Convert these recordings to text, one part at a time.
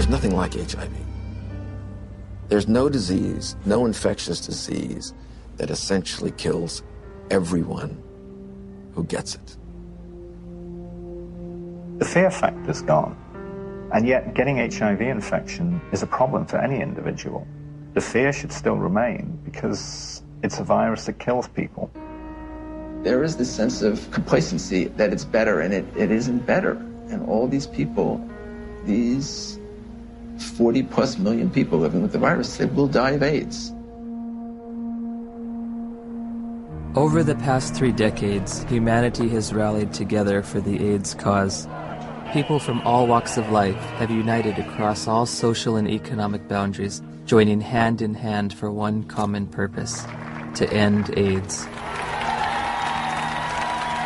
There's nothing like HIV. There's no disease, no infectious disease that essentially kills everyone who gets it. The fear factor's gone, and yet getting HIV infection is a problem for any individual. The fear should still remain because it's a virus that kills people. There is this sense of complacency that it's better, and it isn't better. And all these people, these 40+ million people living with the virus, they will die of AIDS. Over the past 3 decades, humanity has rallied together for the AIDS cause. People from all walks of life have united across all social and economic boundaries, joining hand in hand for one common purpose: to end AIDS.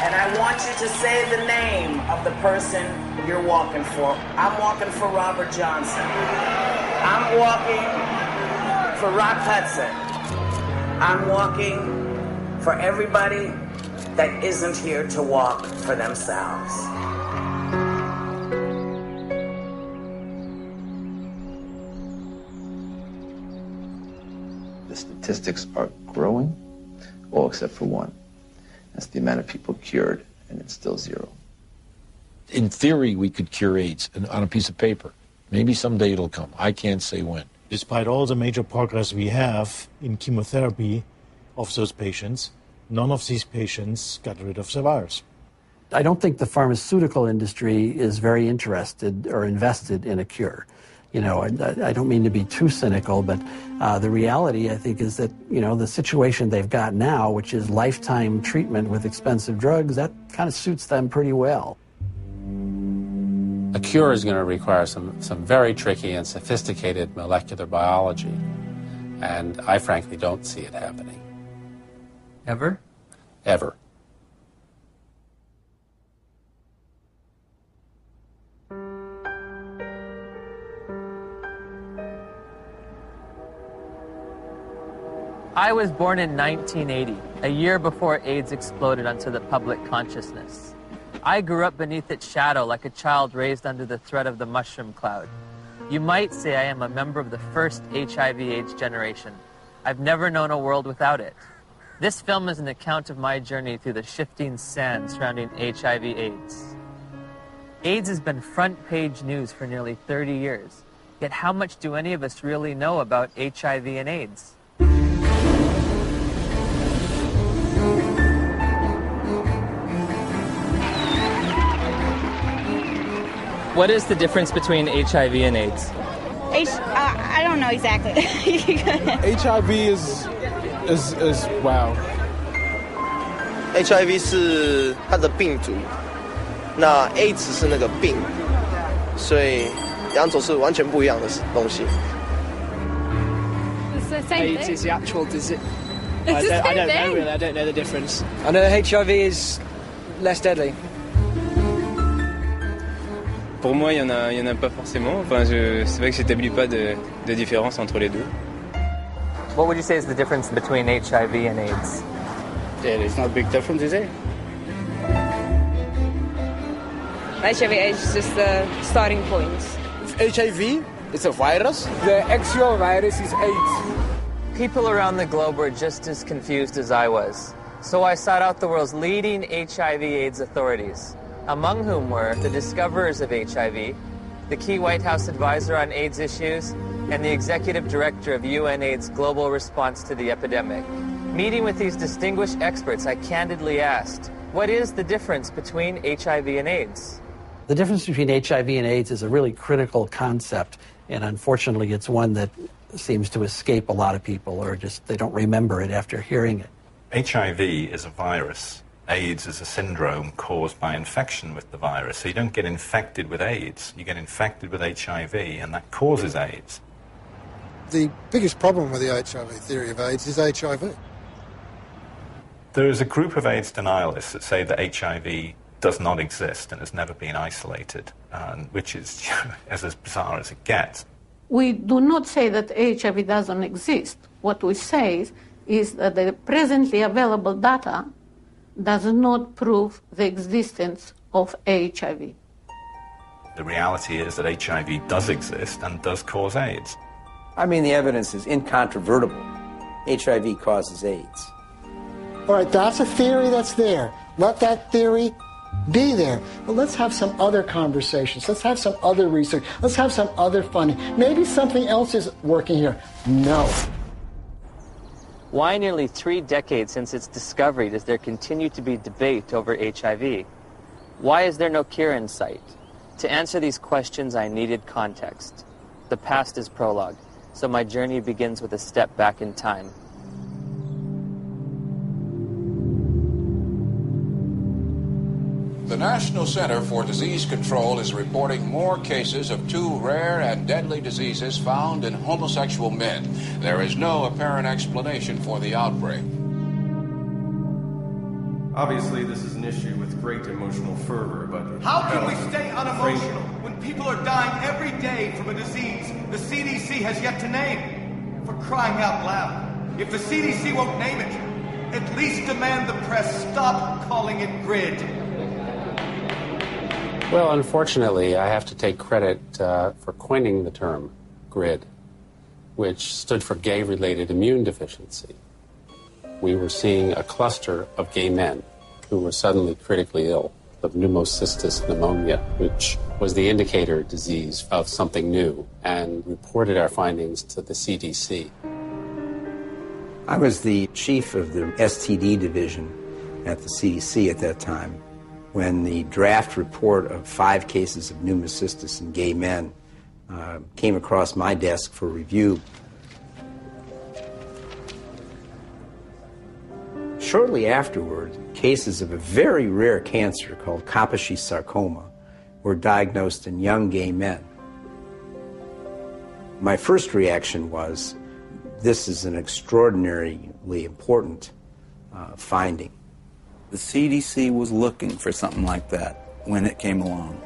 And I want you to say the name of the person you're walking for. I'm walking for Robert Johnson. I'm walking for Rock Hudson. I'm walking for everybody that isn't here to walk for themselves. The statistics are growing, all except for one. That's the amount of people cured, and it's still 0. In theory, we could cure AIDS on a piece of paper. Maybe someday it'll come. I can't say when. Despite all the major progress we have in chemotherapy of those patients, none of these patients got rid of the virus. I don't think the pharmaceutical industry is very interested or invested in a cure. You know, I don't mean to be too cynical, but the reality, I think, is that, you know, the situation they've got now, which is lifetime treatment with expensive drugs, that kind of suits them pretty well. A cure is going to require some very tricky and sophisticated molecular biology, and I frankly don't see it happening. Ever? Ever. I was born in 1980, a year before AIDS exploded onto the public consciousness. I grew up beneath its shadow like a child raised under the threat of the mushroom cloud. You might say I am a member of the first HIV/AIDS generation. I've never known a world without it. This film is an account of my journey through the shifting sand surrounding HIV/AIDS. AIDS has been front-page news for nearly 30 years. Yet how much do any of us really know about HIV and AIDS? What is the difference between HIV and AIDS? I don't know exactly. HIV is wow. HIV 是它的病毒，那 AIDS 是那个病，所以两种是完全不一样的东西。It's the same AIDS thing. is the actual disease. It's the same I don't know thing. really. I don't know the difference. I know HIV is less deadly. Pour moi, il y en a pas forcément. Enfin, c'est vrai que j'établis pas de différence entre les deux. What would you say is the difference between HIV and AIDS? Yeah, it's not a big difference, is it? HIV/AIDS is just the starting point. HIV is a virus. The actual virus is AIDS. People around the globe were just as confused as I was. So I sought out the world's leading HIV/AIDS authorities, among whom were the discoverers of HIV, the key White House advisor on AIDS issues, and the executive director of UNAIDS' global response to the epidemic. Meeting with these distinguished experts, I candidly asked, what is the difference between HIV and AIDS? The difference between HIV and AIDS is a really critical concept, and unfortunately it's one that seems to escape a lot of people, or just they don't remember it after hearing it. HIV is a virus. AIDS is a syndrome caused by infection with the virus. So you don't get infected with AIDS, you get infected with HIV, and that causes AIDS. The biggest problem with the HIV theory of AIDS is HIV. There is a group of AIDS denialists that say that HIV does not exist and has never been isolated, which is as bizarre as it gets. We do not say that HIV doesn't exist. What we say is that the presently available data does not prove the existence of HIV. The reality is that HIV does exist and does cause AIDS. I mean, the evidence is incontrovertible. HIV causes AIDS. All right, that's a theory that's there. Let that theory be there. But let's have some other conversations. Let's have some other research. Let's have some other funding. Maybe something else is working here. No. Why nearly 3 decades since its discovery does there continue to be debate over HIV? Why is there no cure in sight? To answer these questions, I needed context. The past is prologue, so my journey begins with a step back in time. The National Center for Disease Control is reporting more cases of 2 rare and deadly diseases found in homosexual men. There is no apparent explanation for the outbreak. Obviously, this is an issue with great emotional fervor, but... How can we stay unemotional when people are dying every day from a disease the CDC has yet to name? For crying out loud, if the CDC won't name it, at least demand the press stop calling it GRID. Well, unfortunately, I have to take credit for coining the term GRID, which stood for gay-related immune deficiency. We were seeing a cluster of gay men who were suddenly critically ill of pneumocystis pneumonia, which was the indicator disease of something new, and reported our findings to the CDC. I was the chief of the STD division at the CDC at that time, when the draft report of 5 cases of pneumocystis in gay men came across my desk for review. Shortly afterward, cases of a very rare cancer called Kaposi sarcoma were diagnosed in young gay men. My first reaction was, this is an extraordinarily important finding. The CDC was looking for something like that when it came along.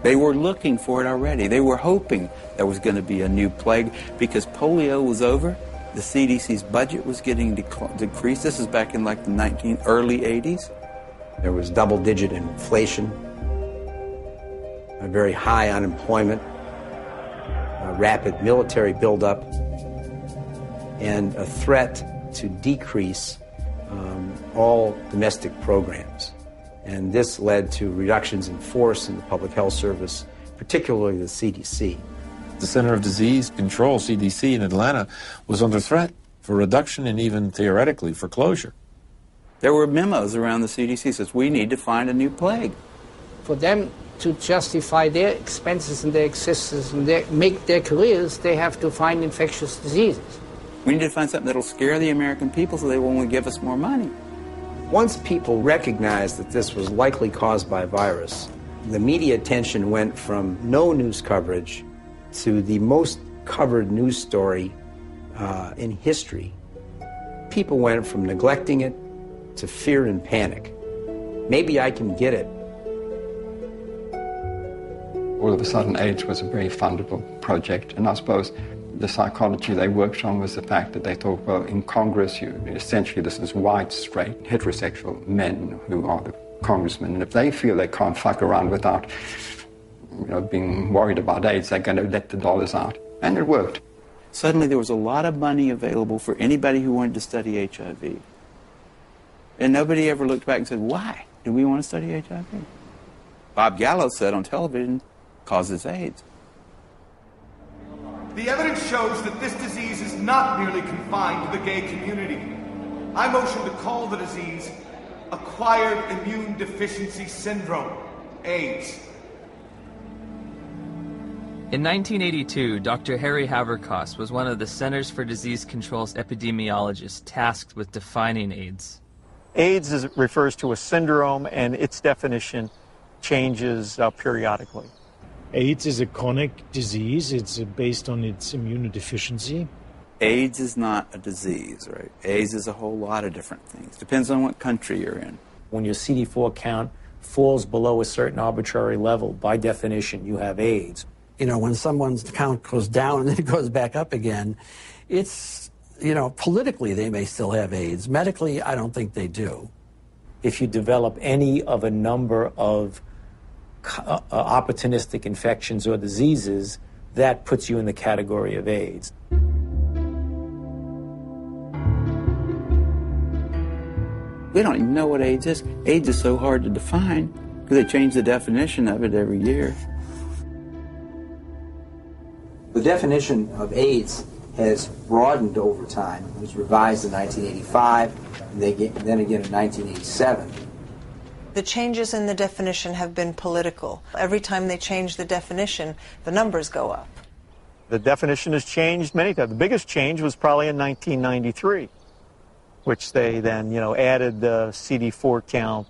They were looking for it already. They were hoping there was going to be a new plague because polio was over. The CDC's budget was getting decreased. This is back in like the early 80s. There was double-digit inflation, a very high unemployment, a rapid military buildup, and a threat to decrease all domestic programs. And this led to reductions in force in the public health service, particularly the CDC. The Center of Disease Control, CDC, in Atlanta was under threat for reduction and even theoretically for closure. There were memos around the CDC that says, we need to find a new plague. For them to justify their expenses and their existence and make their careers, they have to find infectious diseases. We need to find something that'll scare the American people so they won't give us more money. Once people recognized that this was likely caused by a virus, the media attention went from no news coverage to the most covered news story in history. People went from neglecting it to fear and panic. Maybe I can get it. All of a sudden, AIDS was a very fundable project, and I suppose the psychology they worked on was the fact that they thought, well, in Congress, essentially this is white, straight, heterosexual men who are the congressmen, and if they feel they can't fuck around without being worried about AIDS, they're going to let the dollars out. And it worked. Suddenly there was a lot of money available for anybody who wanted to study HIV. And nobody ever looked back and said, why do we want to study HIV? Bob Gallo said on television, causes AIDS. The evidence shows that this disease is not merely confined to the gay community. I motion to call the disease Acquired Immune Deficiency Syndrome, AIDS. In 1982, Dr. Harry Haverkos was one of the Centers for Disease Control's epidemiologists tasked with defining AIDS. AIDS refers to a syndrome, and its definition changes periodically. AIDS is a chronic disease. It's based on its immunodeficiency. AIDS is not a disease, right? AIDS is a whole lot of different things. Depends on what country you're in. When your CD4 count falls below a certain arbitrary level, by definition, you have AIDS. You know, when someone's count goes down and then it goes back up again, it's, politically they may still have AIDS. Medically, I don't think they do. If you develop any of a number of opportunistic infections or diseases, that puts you in the category of AIDS. We don't even know what AIDS is. AIDS is so hard to define because they change the definition of it every year. The definition of AIDS has broadened over time. It was revised in 1985, and then again in 1987. The changes in the definition have been political. Every time they change the definition, the numbers go up. The definition has changed many times. The biggest change was probably in 1993, which they then, added the CD4 count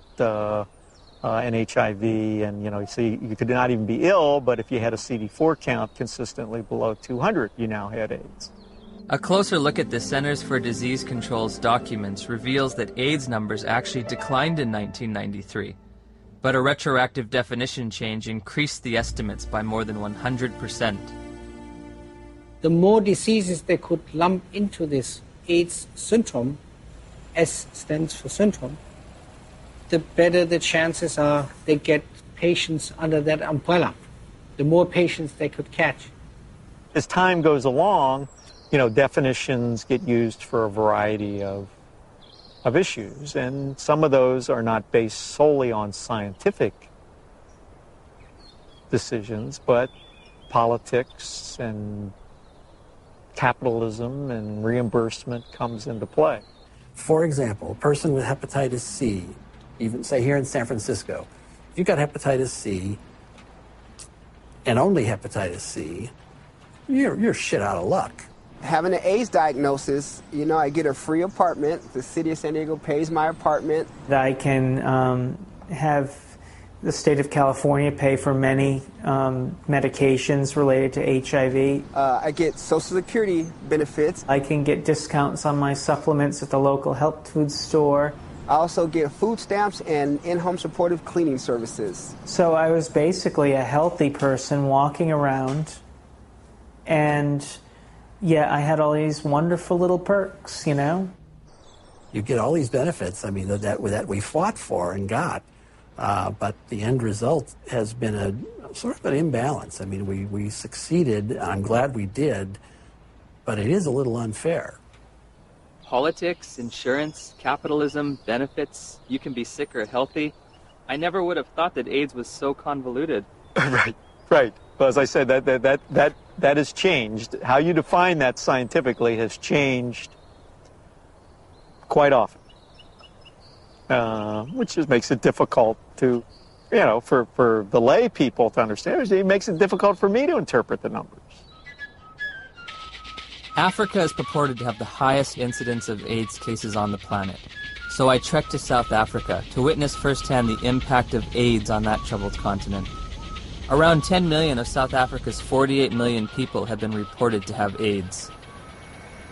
and HIV, and, so you could not even be ill, but if you had a CD4 count consistently below 200, you now had AIDS. A closer look at the Centers for Disease Control's documents reveals that AIDS numbers actually declined in 1993, but a retroactive definition change increased the estimates by more than 100%. The more diseases they could lump into this AIDS syndrome, S stands for syndrome, the better the chances are they get patients under that umbrella, the more patients they could catch. As time goes along, definitions get used for a variety of issues, and some of those are not based solely on scientific decisions, but politics and capitalism and reimbursement comes into play. For example, a person with hepatitis C, even say here in San Francisco, if you got hepatitis C and only hepatitis C, you're shit out of luck. Having an AIDS diagnosis, I get a free apartment. The city of San Diego pays my apartment. I can have the state of California pay for many medications related to HIV. I get Social Security benefits. I can get discounts on my supplements at the local health food store. I also get food stamps and in-home supportive cleaning services. So I was basically a healthy person walking around, and I had all these wonderful little perks, You get all these benefits, that we fought for and got. But the end result has been a sort of an imbalance. We succeeded, and I'm glad we did, but it is a little unfair. Politics, insurance, capitalism, benefits, you can be sick or healthy. I never would have thought that AIDS was so convoluted. Right. Well, as I said, that has changed. How you define that scientifically has changed quite often. Which just makes it difficult to, for the lay people to understand. It makes it difficult for me to interpret the numbers. Africa is purported to have the highest incidence of AIDS cases on the planet. So I trekked to South Africa to witness firsthand the impact of AIDS on that troubled continent. Around 10 million of South Africa's 48 million people have been reported to have AIDS.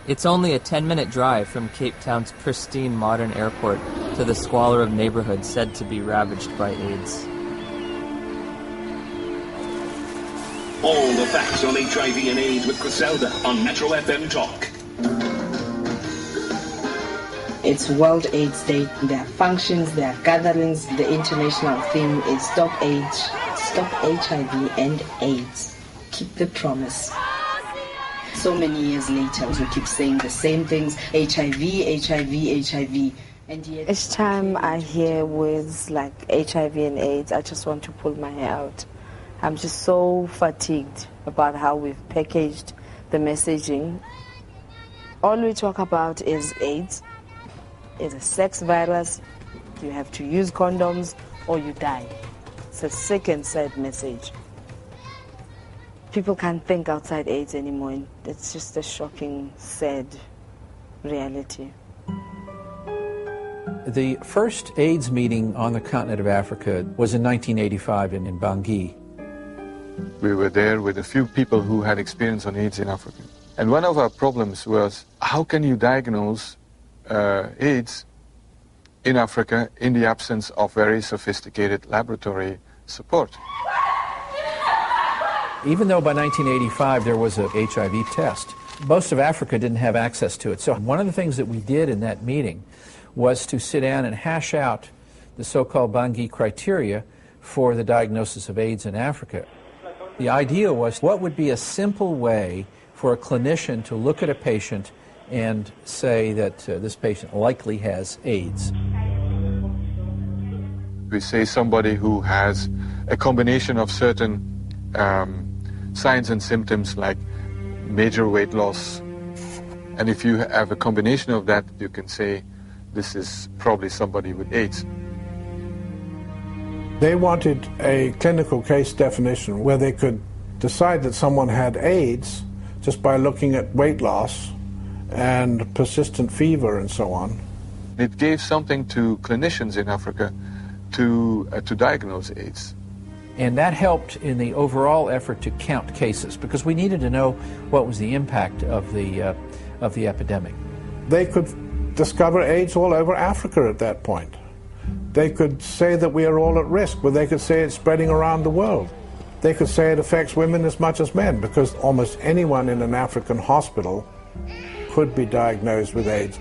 It's only a 10-minute drive from Cape Town's pristine modern airport to the squalor of neighborhoods said to be ravaged by AIDS. All the facts on HIV and AIDS with Griselda on Metro FM Talk. It's World AIDS Day. There are functions, there are gatherings. The international theme is Stop AIDS, Stop HIV and AIDS. Keep the promise. So many years later, we keep saying the same things, HIV, HIV, HIV. And yet each time I hear words like HIV and AIDS, I just want to pull my hair out. I'm just so fatigued about how we've packaged the messaging. All we talk about is AIDS. It's a sex virus. You have to use condoms or you die. It's a sick and sad message. People can't think outside AIDS anymore. And it's just a shocking, sad reality. The first AIDS meeting on the continent of Africa was in 1985 in Bangui. We were there with a few people who had experience on AIDS in Africa. And one of our problems was, how can you diagnose AIDS in Africa in the absence of very sophisticated laboratory support? Even though by 1985 there was a HIV test, most of Africa didn't have access to it. So one of the things that we did in that meeting was to sit down and hash out the so-called Bangui criteria for the diagnosis of AIDS in Africa. The idea was, what would be a simple way for a clinician to look at a patient and say that this patient likely has AIDS? We say somebody who has a combination of certain signs and symptoms like major weight loss. And if you have a combination of that, you can say this is probably somebody with AIDS. They wanted a clinical case definition where they could decide that someone had AIDS just by looking at weight loss and persistent fever and so on. It gave something to clinicians in Africa to diagnose AIDS. And that helped in the overall effort to count cases, because we needed to know what was the impact of the epidemic. They could discover AIDS all over Africa at that point. They could say that we are all at risk, but they could say it's spreading around the world. They could say it affects women as much as men, because almost anyone in an African hospital could be diagnosed with AIDS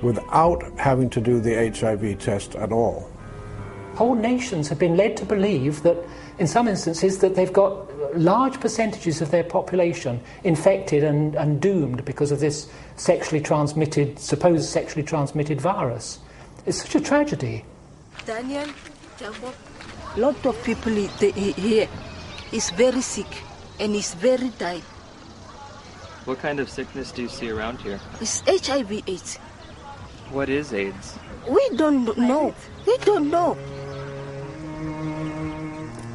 without having to do the HIV test at all. Whole nations have been led to believe that, in some instances, that they've got large percentages of their population infected and doomed because of this supposed sexually transmitted virus. It's such a tragedy. Daniel, a lot of people here is very sick and is very dying. What kind of sickness do you see around here? It's HIV/AIDS. What is AIDS? We don't know. We don't know.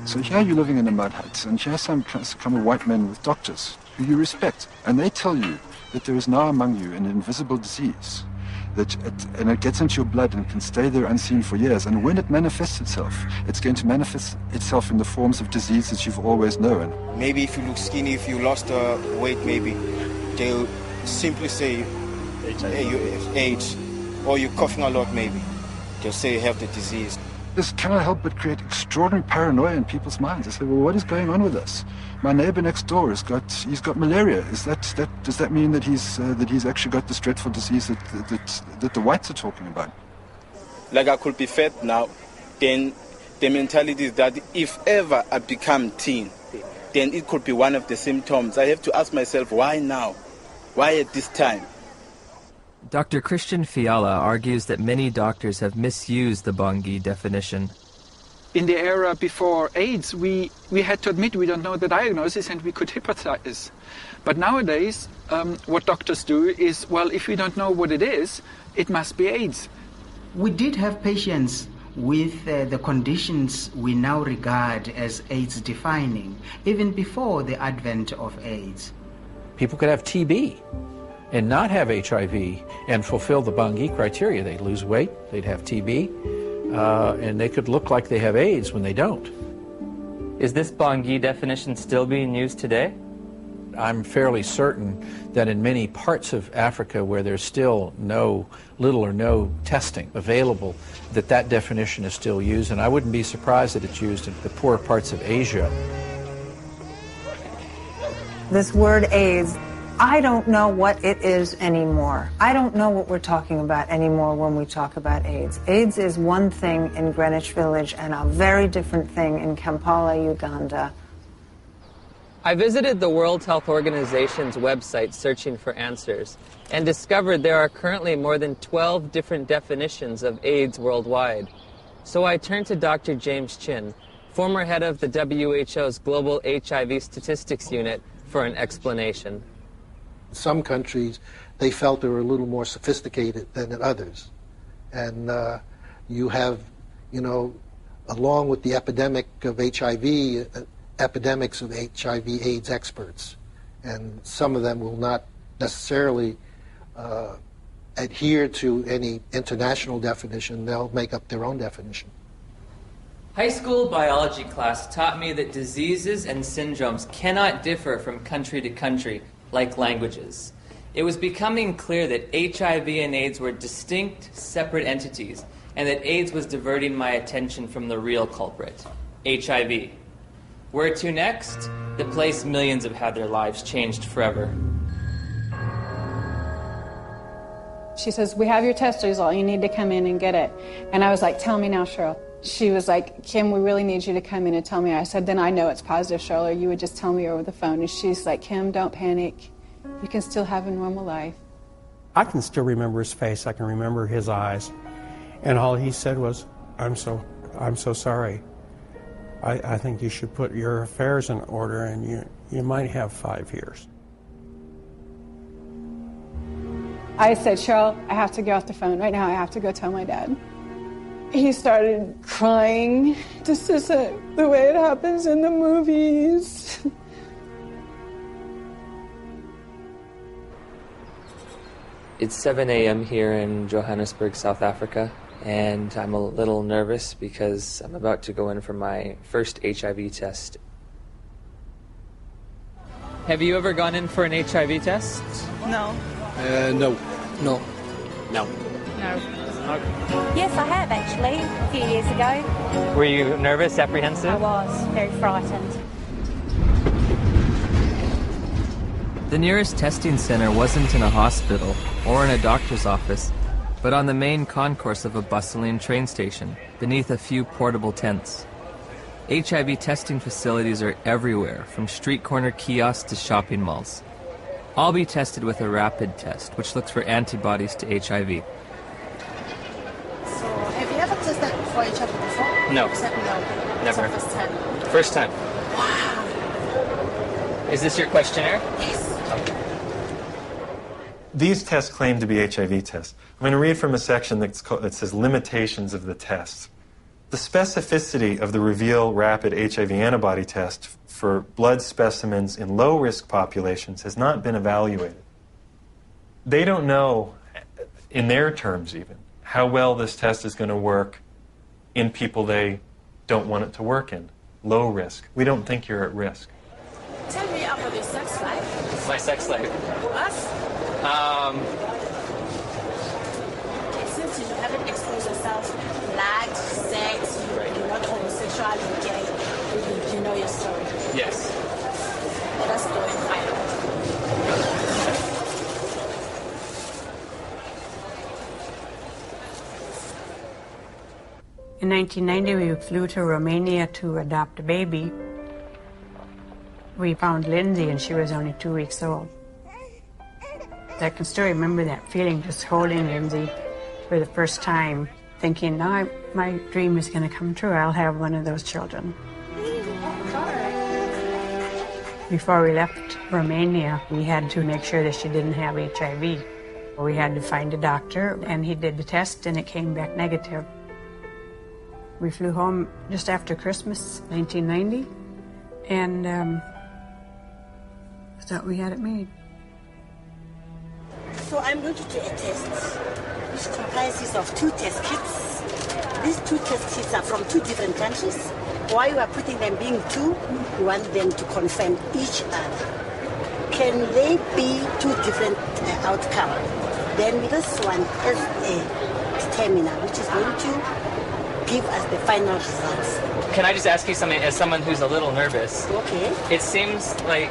So here you're living in a mud hut, and here some come white men with doctors who you respect, and they tell you that there is now among you an invisible disease, and it gets into your blood and can stay there unseen for years, and when it manifests itself, it's going to manifest itself in the forms of disease that you've always known. Maybe if you look skinny, if you lost weight, maybe they'll simply say, hey, you have AIDS, or you're coughing a lot, maybe. They'll say you have the disease. This cannot help but create extraordinary paranoia in people's minds. They say, well, what is going on with us? My neighbor next door he's got malaria. Does that mean that he's actually got this dreadful disease that the whites are talking about? Like I could be fat now, then the mentality is that if ever I become teen, then it could be one of the symptoms. I have to ask myself, why now? Why at this time? Dr. Christian Fiala argues that many doctors have misused the Bangui definition. In the era before AIDS, we had to admit we don't know the diagnosis and we could hypothesize. But nowadays, what doctors do is, well, if we don't know what it is, it must be AIDS. We did have patients with the conditions we now regard as AIDS defining, even before the advent of AIDS. People could have TB and not have HIV and fulfill the Bangui criteria. They'd lose weight, they'd have TB, and they could look like they have AIDS when they don't. Is this Bangui definition still being used today? I'm fairly certain that in many parts of Africa where there's still little or no testing available, that definition is still used, and I wouldn't be surprised that it's used in the poorer parts of Asia. This word AIDS, I don't know what it is anymore. I don't know what we're talking about anymore when we talk about AIDS. AIDS is one thing in Greenwich Village and a very different thing in Kampala, Uganda. I visited the World Health Organization's website searching for answers and discovered there are currently more than 12 different definitions of AIDS worldwide. So I turned to Dr. James Chin, former head of the WHO's Global HIV Statistics Unit, for an explanation. Some countries, they felt they were a little more sophisticated than in others. And you have, along with the epidemic of HIV, epidemics of HIV/AIDS experts. And some of them will not necessarily adhere to any international definition. They'll make up their own definition. High school biology class taught me that diseases and syndromes cannot differ from country to country like languages. It was becoming clear that HIV and AIDS were distinct, separate entities, and that AIDS was diverting my attention from the real culprit, HIV. Where to next? The place millions have had their lives changed forever. She says, we have your test result. You need to come in and get it. And I was like, tell me now, Cheryl. she was like, Kim, we really need you to come in and tell me. I said, then I know it's positive, Charlotte. You would just tell me over the phone. And she's like, Kim, don't panic. You can still have a normal life. I can still remember his face. I can remember his eyes. And all he said was, I'm so sorry. I think you should put your affairs in order, and you might have 5 years. I said, Cheryl, I have to get off the phone right now. I have to go tell my dad. He started crying. This isn't the way it happens in the movies. It's 7 a.m. here in Johannesburg, South Africa, and I'm a little nervous because I'm about to go in for my first HIV test. Have you ever gone in for an HIV test? No. No. No. No. No. Yes, I have actually, a few years ago. Were you nervous, apprehensive? I was, very frightened. The nearest testing center wasn't in a hospital or in a doctor's office, but on the main concourse of a bustling train station, beneath a few portable tents. HIV testing facilities are everywhere, from street corner kiosks to shopping malls. I'll be tested with a rapid test, which looks for antibodies to HIV. So, have you ever tested for HIV before? No. Except no. Never. It's the first time. First time. Wow. Is this your questionnaire? Yes. Okay. These tests claim to be HIV tests. I'm going to read from a section that says limitations of the tests. The specificity of the Reveal Rapid HIV Antibody Test for blood specimens in low-risk populations has not been evaluated. They don't know, in their terms even, how well this test is going to work in people they don't want it to work in, low risk. We don't think you're at risk. Tell me about your sex life. My sex life? Us? Since you haven't exposed yourself, lied, sex, you're not homosexual, you're gay, you know your story. Yes. Let us go and find out. In 1990, we flew to Romania to adopt a baby. We found Lindsay, and she was only 2 weeks old. I can still remember that feeling, just holding Lindsay for the first time, thinking, now my dream is going to come true. I'll have one of those children. Before we left Romania, we had to make sure that she didn't have HIV. We had to find a doctor, and he did the test, and it came back negative. We flew home just after Christmas, 1990, and thought we had it made. So I'm going to do a test which comprises of 2 test kits. These 2 test kits are from 2 different countries. Why you are putting them being 2, you want them to confirm each other. Can they be 2 different outcomes? Then this one is a determiner, which is going to give us the final results. Can I just ask you something, as someone who's a little nervous? Okay. It seems like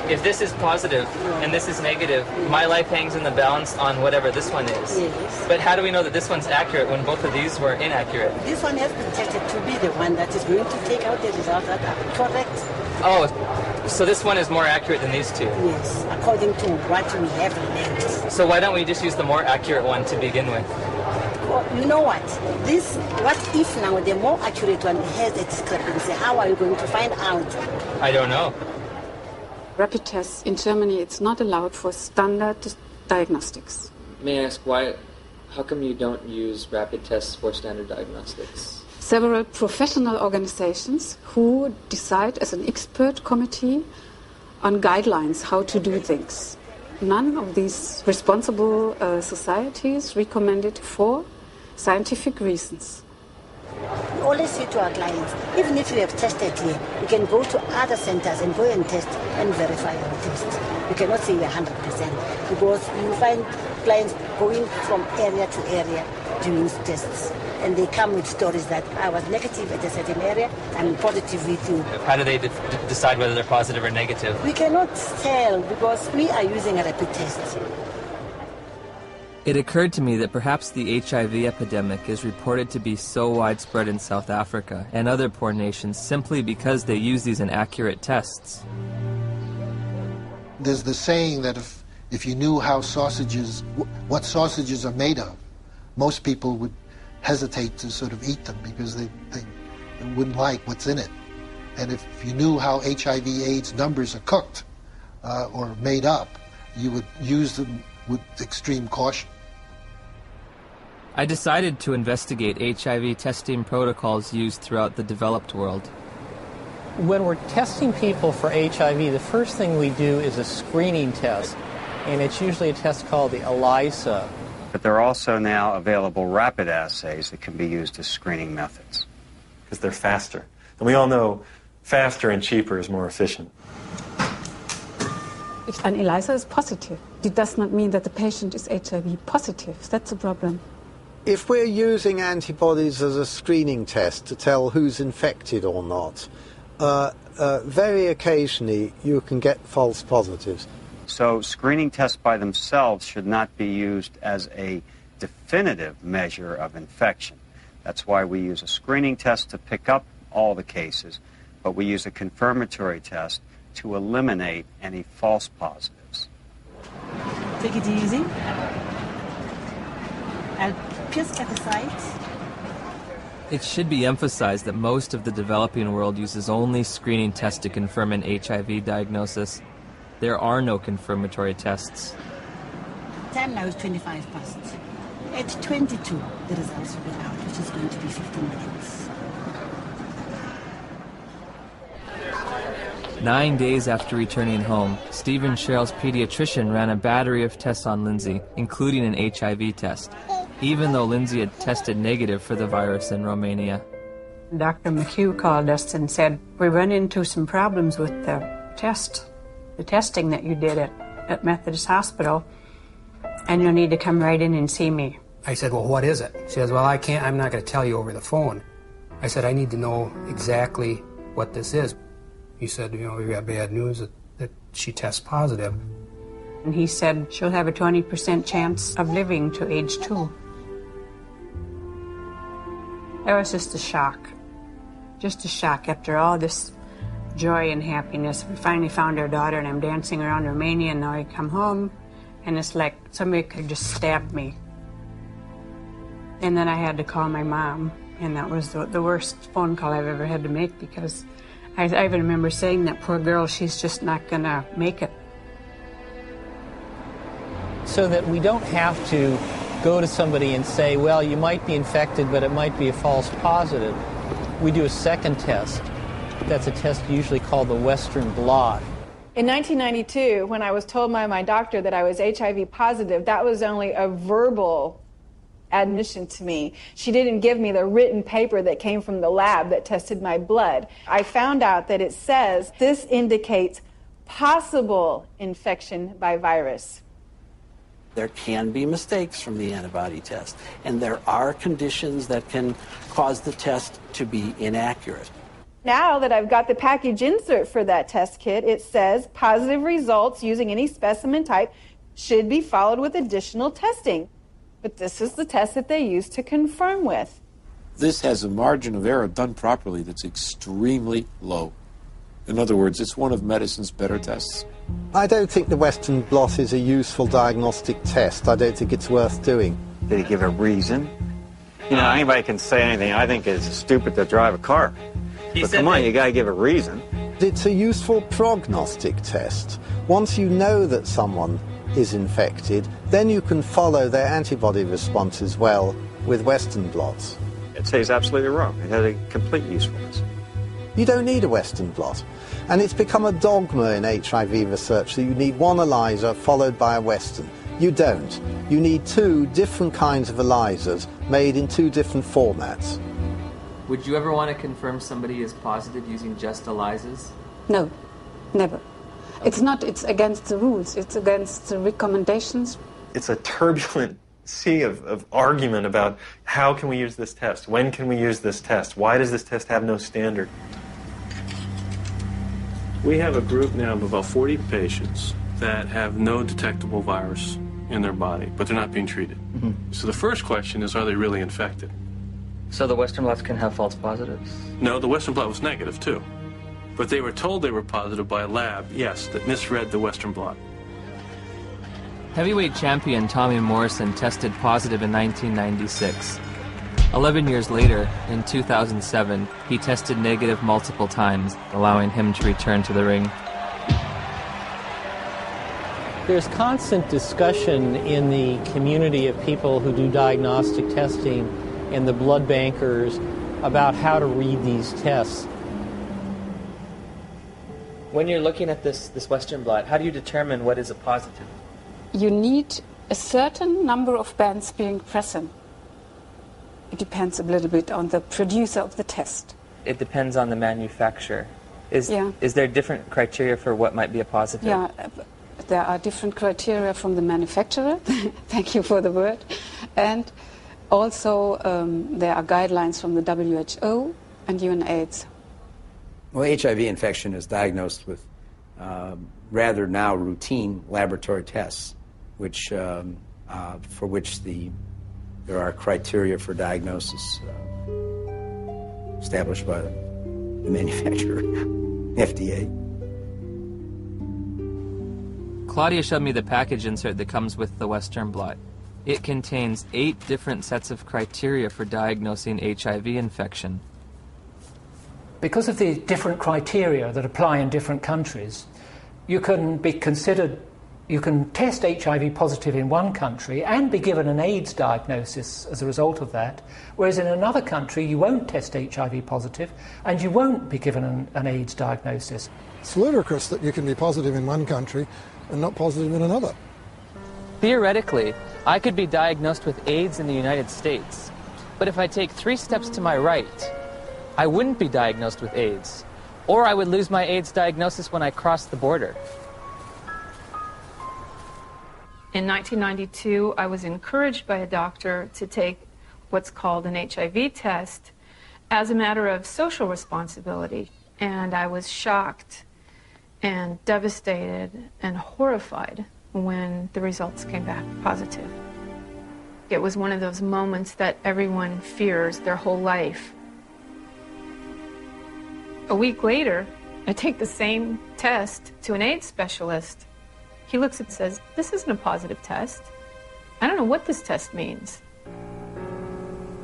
if this is positive and this is negative, my life hangs in the balance on whatever this one is. Yes. But how do we know that this one's accurate when both of these were inaccurate? This one has been tested to be the one that is going to take out the results that are correct. Oh, so this one is more accurate than these 2? Yes, according to what we have learned. So why don't we just use the more accurate one to begin with? Well, you know what? What if now the more accurate one has a discrepancy? How are you going to find out? I don't know. Rapid tests in Germany, it's not allowed for standard diagnostics. May I ask why? How come you don't use rapid tests for standard diagnostics? Several professional organizations who decide as an expert committee on guidelines how to do things. None of these responsible societies recommend it for scientific reasons. We always say to our clients, even if you have tested here, you can go to other centers and go and test and verify your test. You cannot say you're 100% because you find clients going from area to area doing tests. And they come with stories that I was negative at a certain area, I'm positive with you. How do they decide whether they're positive or negative? We cannot tell because we are using a rapid test. It occurred to me that perhaps the HIV epidemic is reported to be so widespread in South Africa and other poor nations simply because they use these inaccurate tests. There's the saying that if you knew how what sausages are made of, most people would hesitate to sort of eat them because they wouldn't like what's in it. And if you knew how HIV/AIDS numbers are cooked or made up, you would use them with extreme caution. I decided to investigate HIV testing protocols used throughout the developed world. When we're testing people for HIV, the first thing we do is a screening test, and it's usually a test called the ELISA. But there are also now available rapid assays that can be used as screening methods. Because they're faster. And we all know faster and cheaper is more efficient. If an ELISA is positive, it does not mean that the patient is HIV positive. That's a problem. If we're using antibodies as a screening test to tell who's infected or not, very occasionally you can get false positives. So screening tests by themselves should not be used as a definitive measure of infection. That's why we use a screening test to pick up all the cases, but we use a confirmatory test to eliminate any false positives. Take it easy. I'll pierce at the sides. It should be emphasized that most of the developing world uses only screening tests to confirm an HIV diagnosis. There are no confirmatory tests. Time now is 25 past. At 22, the results will be out, which is going to be 15 minutes. 9 days after returning home, Steve and Cheryl's pediatrician ran a battery of tests on Lindsay, including an HIV test, even though Lindsay had tested negative for the virus in Romania. Dr. McHugh called us and said, we run into some problems with the testing that you did at Methodist Hospital, and you'll need to come right in and see me. I said, well, what is it? She says, well, I'm not going to tell you over the phone. I said, I need to know exactly what this is. He said, we got bad news that she tests positive. And he said she'll have a 20% chance of living to age 2. That was just a shock. Just a shock after all this joy and happiness. We finally found our daughter, and I'm dancing around Romania, and now I come home, and it's like somebody could just stab me. And then I had to call my mom, and that was the worst phone call I've ever had to make, because I even remember saying, that poor girl, she's just not going to make it. So that we don't have to go to somebody and say, well, you might be infected, but it might be a false positive. We do a second test. That's a test usually called the Western blot. In 1992, when I was told by my doctor that I was HIV positive, that was only a verbal admission to me. She didn't give me the written paper that came from the lab that tested my blood. I found out that it says this indicates possible infection by virus. There can be mistakes from the antibody test, and there are conditions that can cause the test to be inaccurate. Now that I've got the package insert for that test kit, it says positive results using any specimen type should be followed with additional testing. But this is the test that they use to confirm with. This has a margin of error done properly that's extremely low. In other words, it's one of medicine's better tests. I don't think the Western blot is a useful diagnostic test. I don't think it's worth doing. Did he give a reason? Anybody can say anything. I think it's stupid to drive a car. But come on, you got to give a reason. It's a useful prognostic test. Once you know that someone is infected, then you can follow their antibody responses well with Western blots. I'd say he's absolutely wrong. It has a complete usefulness. You don't need a Western blot. And it's become a dogma in HIV research that you need one ELISA followed by a Western. You don't. You need 2 different kinds of ELISAs made in 2 different formats. Would you ever want to confirm somebody is positive using just ELISAs? No, never. It's against the rules. It's against the recommendations. It's a turbulent sea of argument about how can we use this test? When can we use this test? Why does this test have no standard? We have a group now of about 40 patients that have no detectable virus in their body, but they're not being treated. So the first question is, are they really infected? So the Western blots can have false positives? No, the Western blot was negative too. But they were told they were positive by a lab, yes, that misread the Western blot. Heavyweight champion Tommy Morrison tested positive in 1996. 11 years later, in 2007, he tested negative multiple times, allowing him to return to the ring. There's constant discussion in the community of people who do diagnostic testing and the blood bankers about how to read these tests. When you're looking at this Western blot, how do you determine what is a positive? You need a certain number of bands being present. It depends a little bit on the producer of the test. It depends on the manufacturer. Is there different criteria for what might be a positive? Yeah, there are different criteria from the manufacturer. Thank you for the word. And also there are guidelines from the WHO and UNAIDS. Well, HIV infection is diagnosed with rather now routine laboratory tests, which for which there are criteria for diagnosis established by the manufacturer, FDA. Claudia showed me the package insert that comes with the Western blot. It contains 8 different sets of criteria for diagnosing HIV infection. Because of the different criteria that apply in different countries, you can test HIV positive in one country and be given an AIDS diagnosis as a result of that, whereas in another country you won't test HIV positive and you won't be given an AIDS diagnosis. It's ludicrous that you can be positive in one country and not positive in another. Theoretically, I could be diagnosed with AIDS in the United States, but if I take 3 steps to my right, I wouldn't be diagnosed with AIDS, or I would lose my AIDS diagnosis when I cross the border. In 1992, I was encouraged by a doctor to take what's called an HIV test as a matter of social responsibility. And I was shocked and devastated and horrified when the results came back positive. It was one of those moments that everyone fears their whole life. A week later, I take the same test to an AIDS specialist. He looks and says, "This isn't a positive test. I don't know what this test means."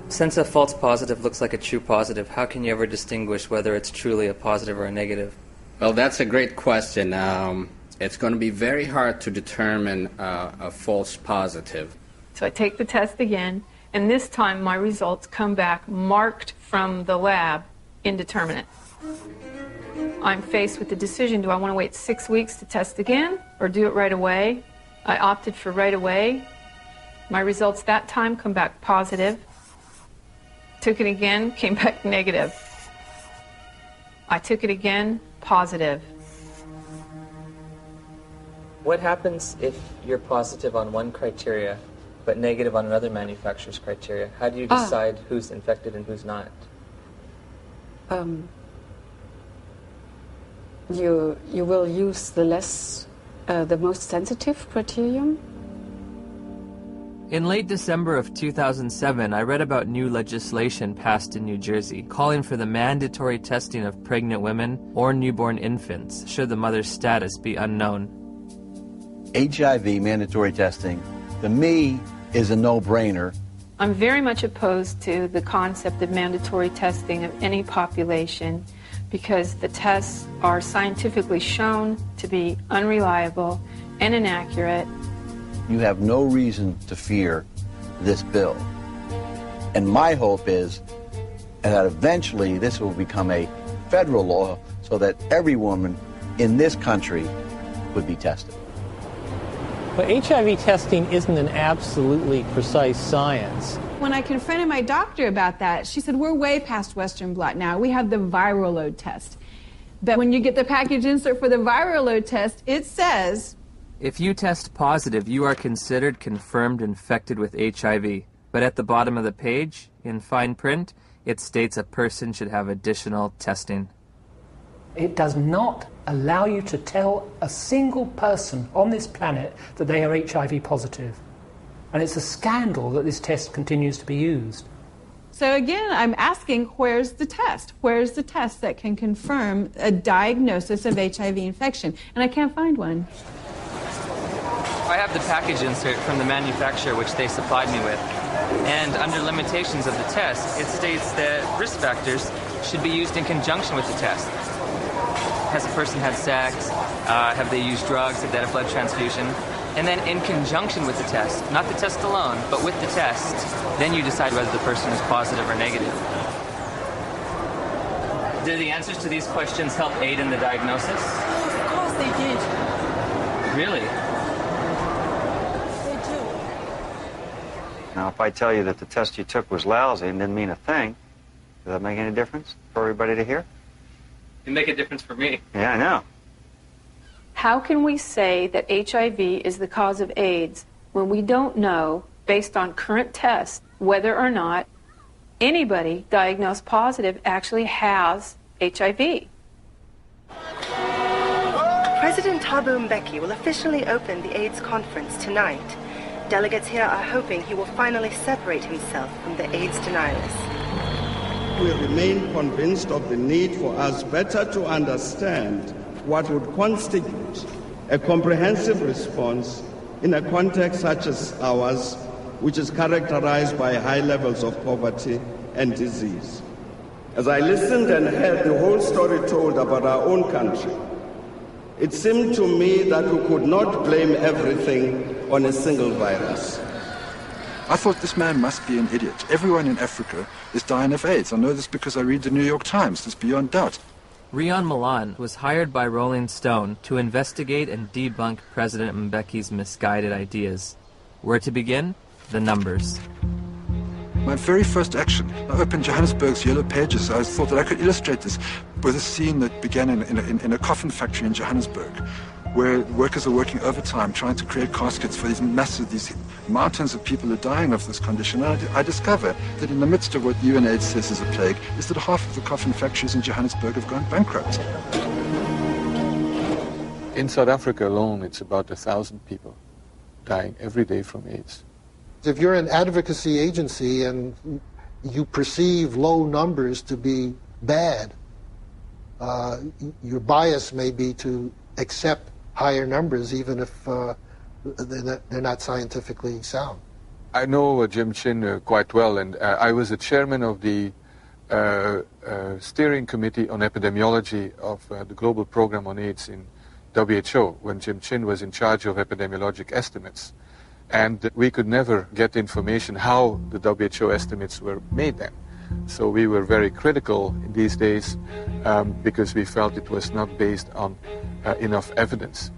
Since a false positive looks like a true positive, how can you ever distinguish whether it's truly a positive or a negative? Well, that's a great question. It's going to be very hard to determine a false positive. So I take the test again, and this time my results come back marked from the lab, indeterminate. I'm faced with the decision, do I want to wait 6 weeks to test again or do it right away? I opted for right away. My results that time come back positive. Took it again, came back negative. I took it again, positive. What happens if you're positive on one criteria but negative on another manufacturer's criteria? How do you decide who's infected and who's not? You will use the most sensitive criterion. In late December of 2007, I read about new legislation passed in New Jersey calling for the mandatory testing of pregnant women or newborn infants should the mother's status be unknown. HIV mandatory testing, to me, is a no-brainer. I'm very much opposed to the concept of mandatory testing of any population because the tests are scientifically shown to be unreliable and inaccurate. You have no reason to fear this bill. And my hope is that eventually this will become a federal law so that every woman in this country would be tested. But HIV testing isn't an absolutely precise science. When I confronted my doctor about that, she said, we're way past Western blot now. We have the viral load test. But when you get the package insert for the viral load test, it says, if you test positive, you are considered confirmed infected with HIV. But at the bottom of the page, in fine print, it states a person should have additional testing. It does not allow you to tell a single person on this planet that they are HIV positive. And it's a scandal that this test continues to be used. So again, I'm asking, where's the test? Where's the test that can confirm a diagnosis of HIV infection? And I can't find one. I have the package insert from the manufacturer which they supplied me with. And under limitations of the test, it states that risk factors should be used in conjunction with the test. Has a person had sex? Have they used drugs? Have they had a blood transfusion? And then in conjunction with the test, not the test alone, but with the test, then you decide whether the person is positive or negative. Do the answers to these questions help aid in the diagnosis? Of course they did. Really? They do. Now, if I tell you that the test you took was lousy and didn't mean a thing, does that make any difference for everybody to hear? It'd make a difference for me. Yeah, I know. How can we say that HIV is the cause of AIDS when we don't know, based on current tests, whether or not anybody diagnosed positive actually has HIV? President Thabo Mbeki will officially open the AIDS conference tonight. Delegates here are hoping he will finally separate himself from the AIDS deniers. We remain convinced of the need for us better to understand what would constitute a comprehensive response in a context such as ours, which is characterized by high levels of poverty and disease. As I listened and heard the whole story told about our own country, it seemed to me that we could not blame everything on a single virus. I thought this man must be an idiot. Everyone in Africa is dying of AIDS. I know this because I read the New York Times. It's beyond doubt. Rion Milan was hired by Rolling Stone to investigate and debunk President Mbeki's misguided ideas. Where to begin? The numbers. My very first action, I opened Johannesburg's Yellow Pages. I thought that I could illustrate this with a scene that began in a coffin factory in Johannesburg, where workers are working overtime trying to create caskets for these mountains of people who are dying of this condition. And I discover that in the midst of what UNAIDS says is a plague, is that half of the coffin factories in Johannesburg have gone bankrupt. In South Africa alone, it's about 1,000 people dying every day from AIDS. If you're an advocacy agency and you perceive low numbers to be bad, your bias may be to accept higher numbers even if they're not scientifically sound. I know Jim Chin quite well, and I was the chairman of the steering committee on epidemiology of the global program on AIDS in WHO when Jim Chin was in charge of epidemiologic estimates. And we could never get information how the WHO estimates were made then. So we were very critical in these days because we felt it was not based on enough evidence.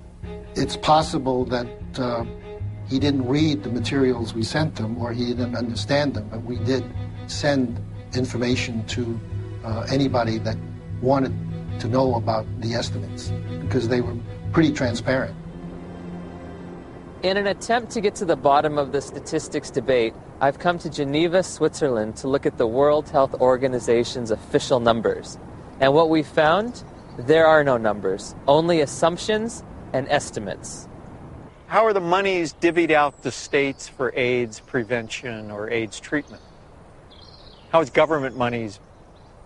It's possible that he didn't read the materials we sent him or he didn't understand them, but we did send information to anybody that wanted to know about the estimates because they were pretty transparent. In an attempt to get to the bottom of the statistics debate, I've come to Geneva, Switzerland to look at the World Health Organization's official numbers. And what we found, there are no numbers, only assumptions and estimates. How are the monies divvied out to states for AIDS prevention or AIDS treatment? How is government monies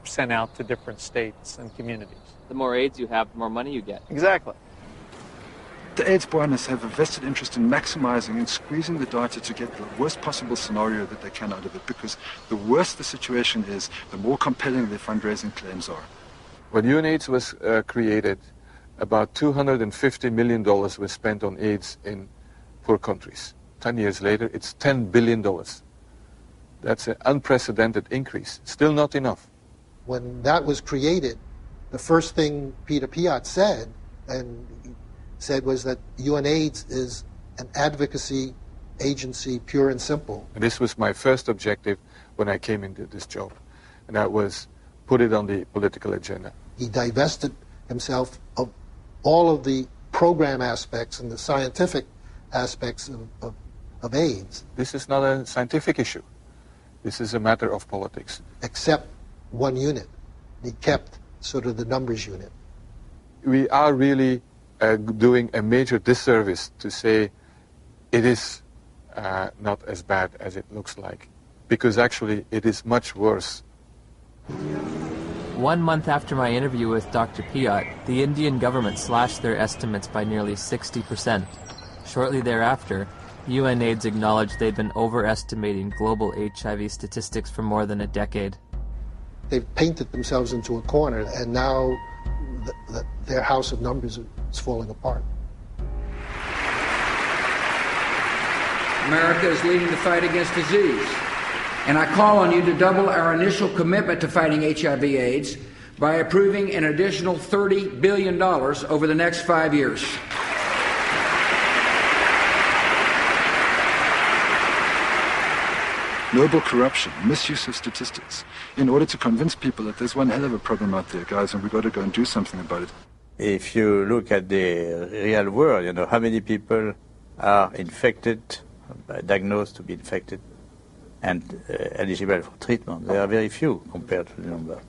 sent out to different states and communities? The more AIDS you have, the more money you get. Exactly. The AIDS partners have a vested interest in maximizing and squeezing the data to get the worst possible scenario that they can out of it, because the worse the situation is, the more compelling their fundraising claims are. When UNAIDS was created, about $250 million was spent on AIDS in poor countries. 10 years later, it's $10 billion. That's an unprecedented increase. Still not enough. When that was created, the first thing Peter Piot said was that UNAIDS is an advocacy agency, pure and simple. And this was my first objective when I came into this job, and that was put it on the political agenda. He divested himself of all of the program aspects and the scientific aspects of AIDS. This is not a scientific issue. This is a matter of politics. Except one unit. He kept sort of the numbers unit. we are really doing a major disservice to say it is not as bad as it looks like, because actually it is much worse. 1 month after my interview with Dr. Piot, the Indian government slashed their estimates by nearly 60%. Shortly thereafter, UNAIDS acknowledged they'd been overestimating global HIV statistics for more than a decade. They've painted themselves into a corner, and now their house of numbers is falling apart. America is leading the fight against disease. And I call on you to double our initial commitment to fighting HIV/AIDS by approving an additional $30 billion over the next 5 years. Global corruption, misuse of statistics, in order to convince people that there's one hell of a problem out there, guys, and we've got to go and do something about it. If you look at the real world, you know, how many people are infected, diagnosed to be infected, and eligible for treatment? There are very few compared to the number.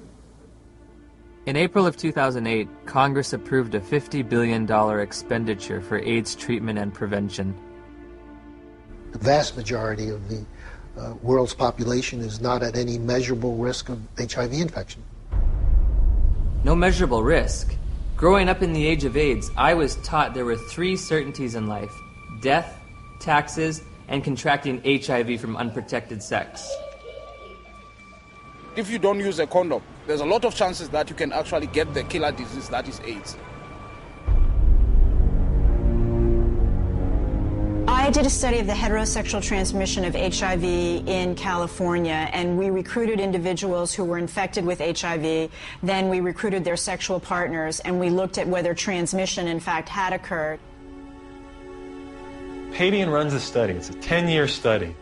In April of 2008, Congress approved a $50 billion expenditure for AIDS treatment and prevention. The vast majority of the world's population is not at any measurable risk of HIV infection. No measurable risk. Growing up in the age of AIDS, I was taught there were 3 certainties in life: death, taxes, and contracting HIV from unprotected sex. If you don't use a condom, there's a lot of chances that you can actually get the killer disease that is AIDS. I did a study of the heterosexual transmission of HIV in California, and we recruited individuals who were infected with HIV. Then we recruited their sexual partners, and we looked at whether transmission, in fact, had occurred. Padian runs a study. It's a 10-year study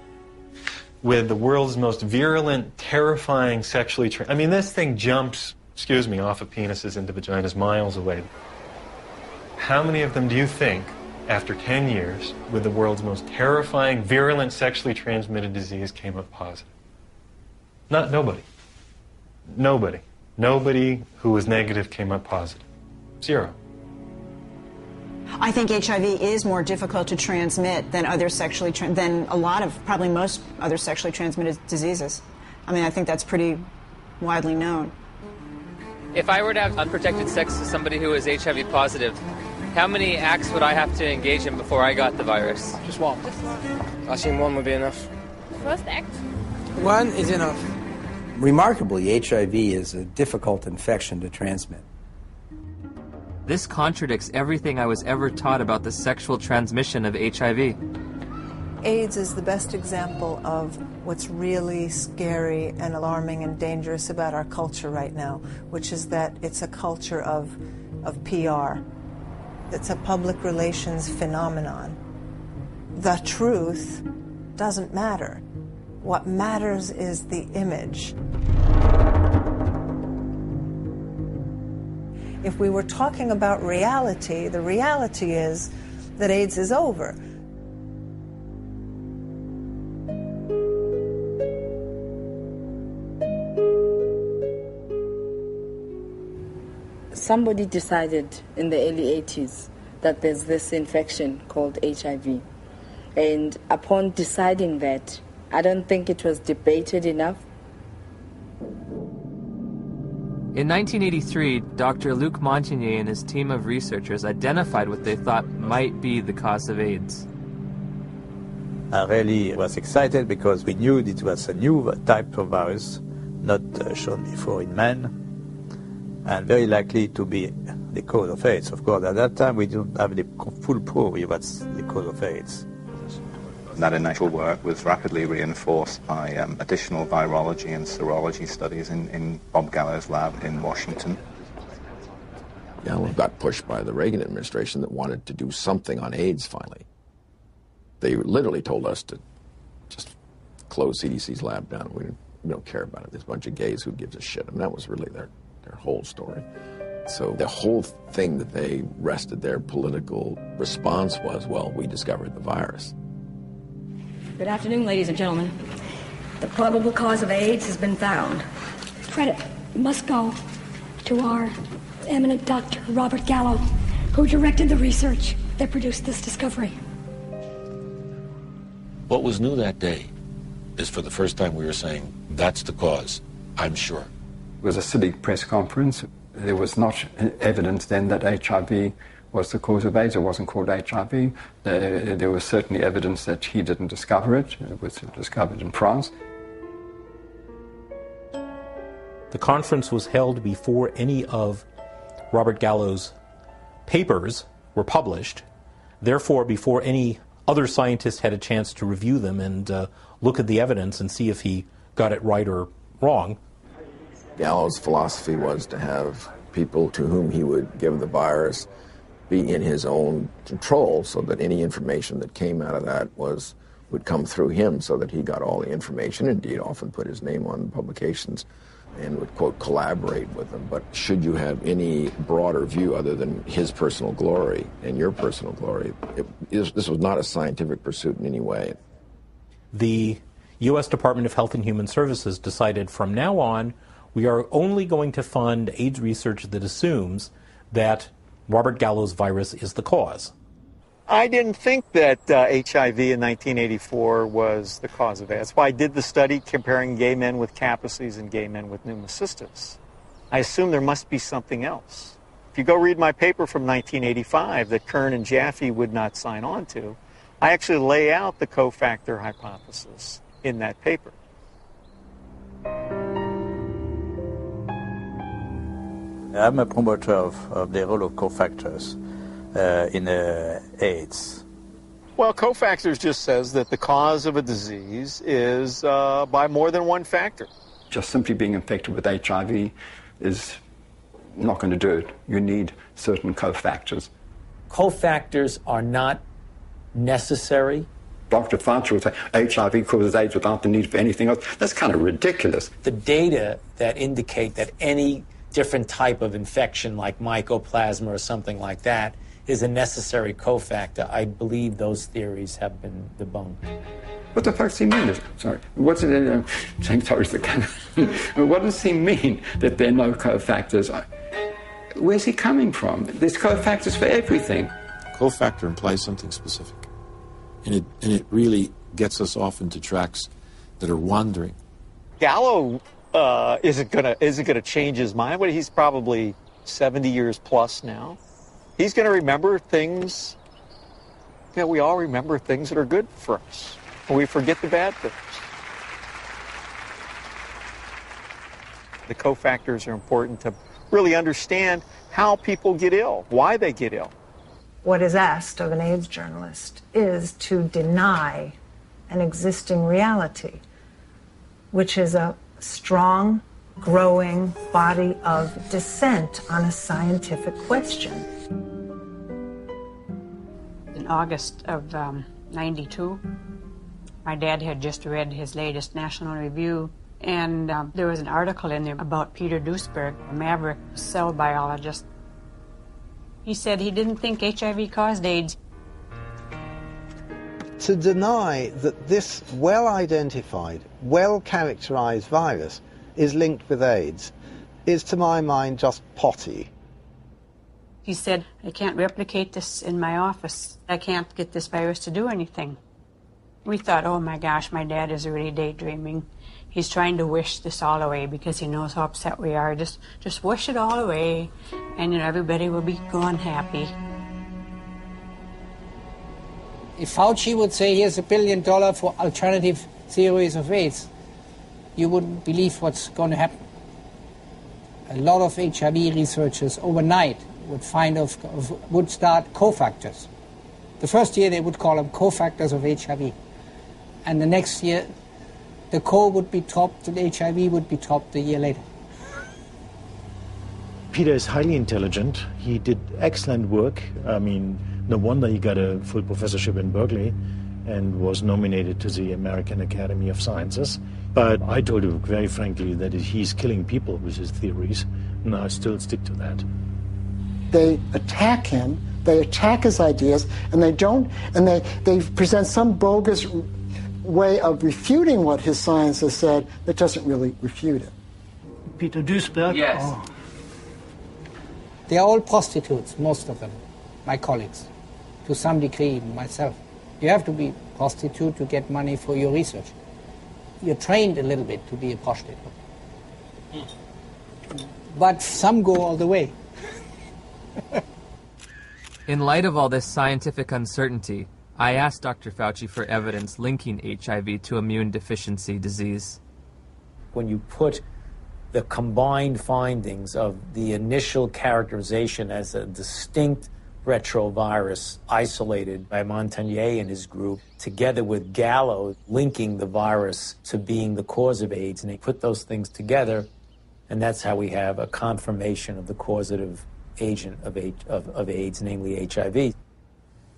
with the world's most virulent, terrifying sexually... I mean, this thing jumps, off of penises into vaginas miles away. How many of them do you think, after 10 years, with the world's most terrifying, virulent, sexually transmitted disease, came up positive? Nobody. Nobody. Nobody who was negative came up positive. 0. I think HIV is more difficult to transmit than probably most other sexually transmitted diseases. I mean, I think that's pretty widely known. If I were to have unprotected sex with somebody who is HIV positive, how many acts would I have to engage in before I got the virus? Just one. I think one would be enough. First act? One is enough. Remarkably, HIV is a difficult infection to transmit. This contradicts everything I was ever taught about the sexual transmission of HIV. AIDS is the best example of what's really scary and alarming and dangerous about our culture right now, which is that it's a culture of PR. It's a public relations phenomenon. The truth doesn't matter. What matters is the image. If we were talking about reality, the reality is that AIDS is over. Somebody decided in the early 80s that there's this infection called HIV. And upon deciding that, I don't think it was debated enough. In 1983, Dr. Luc Montagnier and his team of researchers identified what they thought might be the cause of AIDS. I really was excited because we knew it was a new type of virus, not shown before in men, and very likely to be the cause of AIDS. Of course, at that time we didn't have the full proof of what's the cause of AIDS. That initial work was rapidly reinforced by additional virology and serology studies in Bob Gallo's lab in Washington. Gallo got pushed by the Reagan administration that wanted to do something on AIDS finally. They literally told us to just close CDC's lab down. We don't care about it. There's a bunch of gays, who gives a shit? And that was really their whole story. So the whole thing that they rested their political response was, well, we discovered the virus. Good afternoon, ladies and gentlemen. The probable cause of AIDS has been found. Credit must go to our eminent Dr. Robert Gallo, who directed the research that produced this discovery. What was new that day is for the first time we were saying, that's the cause, I'm sure. It was a silly press conference. There was not evidence then that HIV was the cause of AIDS. It wasn't called HIV. There was certainly evidence that he didn't discover it. It was discovered in France. The conference was held before any of Robert Gallo's papers were published. Therefore, before any other scientists had a chance to review them and look at the evidence and see if he got it right or wrong. Gallo's philosophy was to have people to whom he would give the virus be in his own control, so that any information that came out of that would come through him, so that he got all the information. Indeed, often put his name on publications and would, quote, collaborate with them. But should you have any broader view other than his personal glory and your personal glory, this was not a scientific pursuit in any way. The U.S. Department of Health and Human Services decided from now on we are only going to fund AIDS research that assumes that Robert Gallo's virus is the cause. I didn't think that HIV in 1984 was the cause of AIDS. That's why I did the study comparing gay men with Kaposi's and gay men with pneumocystis. I assumed there must be something else. If you go read my paper from 1985 that Kern and Jaffe would not sign on to, I actually lay out the cofactor hypothesis in that paper. I'm a promoter of the role of cofactors in AIDS. Well, cofactors just says that the cause of a disease is by more than one factor. Just simply being infected with HIV is not going to do it. You need certain cofactors. Cofactors are not necessary. Dr. Fauci would say HIV causes AIDS without the need for anything else. That's kind of ridiculous. The data that indicate that any different type of infection like mycoplasma or something like that is a necessary cofactor, I believe those theories have been debunked. What the fuck does he mean? Sorry. What's it? What does he mean that there are no cofactors? Where's he coming from? There's cofactors for everything. Cofactor implies something specific. And it really gets us off into tracks that are wandering. Gallo isn't gonna change his mind. But he's probably 70 years plus now. He's going to remember things. We all remember things that are good for us, and we forget the bad things. The cofactors are important to really understand how people get ill, why they get ill. What is asked of an AIDS journalist is to deny an existing reality, which is a strong, growing body of dissent on a scientific question. In August of '92, my dad had just read his latest National Review, and there was an article in there about Peter Duesberg, a maverick cell biologist. He said he didn't think HIV caused AIDS. To deny that this well-identified, well-characterized virus is linked with AIDS is, to my mind, just potty. He said, I can't replicate this in my office. I can't get this virus to do anything. We thought, oh my gosh, my dad is really daydreaming. He's trying to wish this all away because he knows how upset we are. Just wish it all away, and everybody will be gone happy. If Fauci would say, here's $1 billion for alternative theories of AIDS, you wouldn't believe what's going to happen. A lot of HIV researchers overnight would start cofactors. The first year they would call them cofactors of HIV. And the next year, the co would be topped and HIV would be topped the year later. Peter is highly intelligent. He did excellent work. I mean, no wonder he got a full professorship in Berkeley and was nominated to the American Academy of Sciences. But I told him very frankly that he's killing people with his theories, and I still stick to that. They attack him, they attack his ideas, and they present some bogus way of refuting what his science has said that doesn't really refute it. Peter Duesberg? Yes. Oh. They are all prostitutes, most of them, my colleagues, to some degree, myself. You have to be a prostitute to get money for your research. You're trained a little bit to be a prostitute. But some go all the way. In light of all this scientific uncertainty, I asked Dr. Fauci for evidence linking HIV to immune deficiency disease. When you put the combined findings of the initial characterization as a distinct retrovirus isolated by Montagnier and his group, together with Gallo linking the virus to being the cause of AIDS, and they put those things together, and that's how we have a confirmation of the causative agent of AIDS, namely HIV.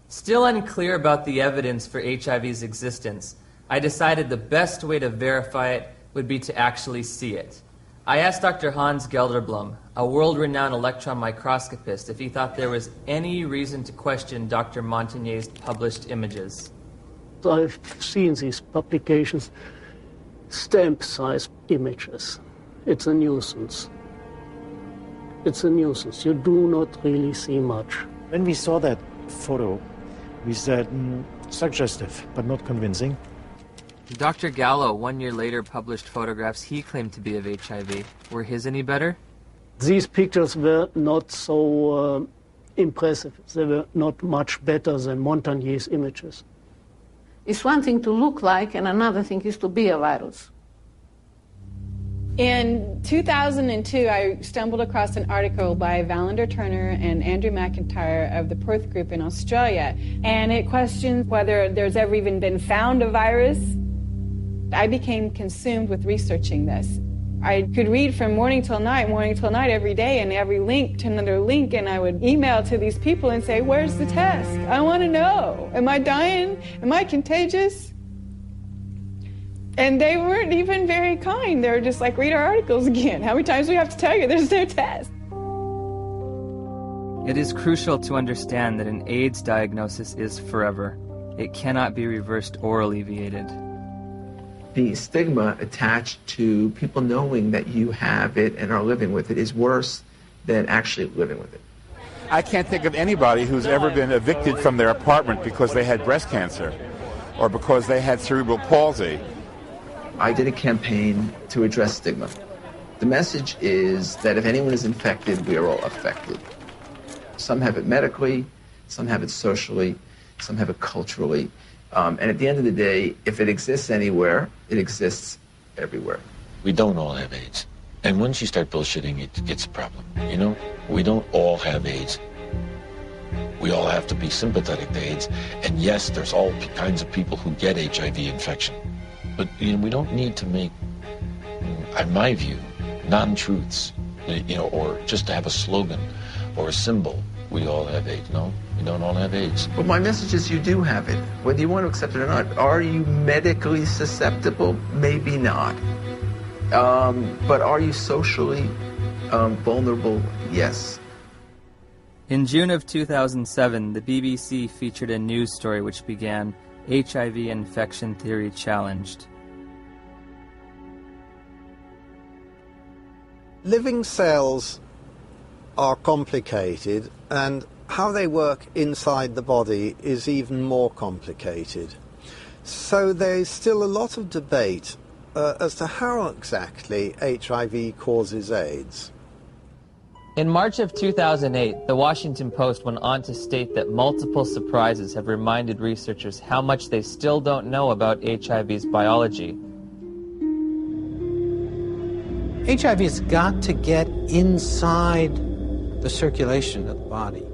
Still unclear about the evidence for HIV's existence, I decided the best way to verify it would be to actually see it. I asked Dr. Hans Gelderblum, a world-renowned electron microscopist, if he thought there was any reason to question Dr. Montagnier's published images. I've seen these publications, stamp-sized images. It's a nuisance. It's a nuisance. You do not really see much. When we saw that photo, we said, suggestive, but not convincing. Dr. Gallo, 1 year later, published photographs he claimed to be of HIV. Were his any better? These pictures were not so impressive. They were not much better than Montagnier's images. It's one thing to look like, and another thing is to be a virus. In 2002, I stumbled across an article by Valander Turner and Andrew McIntyre of the Perth Group in Australia, and it questioned whether there's ever even been found a virus. I became consumed with researching this. I could read from morning till night every day, and every link to another link, and I would email to these people and say, where's the test? I want to know. Am I dying? Am I contagious? And they weren't even very kind. They were just like, read our articles again. How many times do we have to tell you there's no test? It is crucial to understand that an AIDS diagnosis is forever. It cannot be reversed or alleviated. The stigma attached to people knowing that you have it and are living with it is worse than actually living with it. I can't think of anybody who's ever been evicted from their apartment because they had breast cancer or because they had cerebral palsy. I did a campaign to address stigma. The message is that if anyone is infected, we are all affected. Some have it medically, some have it socially, some have it culturally. And at the end of the day, if it exists anywhere, it exists everywhere. We don't all have AIDS. And once you start bullshitting, it's a problem. You know, we don't all have AIDS. We all have to be sympathetic to AIDS. And yes, there's all kinds of people who get HIV infection. But you know, we don't need to make, in my view, non-truths, you know, or just to have a slogan or a symbol. We all have AIDS. No, we don't all have AIDS. Well, my message is you do have it, whether you want to accept it or not. Are you medically susceptible? Maybe not. But are you socially vulnerable? Yes. In June of 2007, the BBC featured a news story which began, HIV infection theory challenged. Living cells are complicated, and how they work inside the body is even more complicated. So there's still a lot of debate as to how exactly HIV causes AIDS. In March of 2008, the Washington Post went on to state that multiple surprises have reminded researchers how much they still don't know about HIV's biology. HIV has got to get inside the circulation of the body,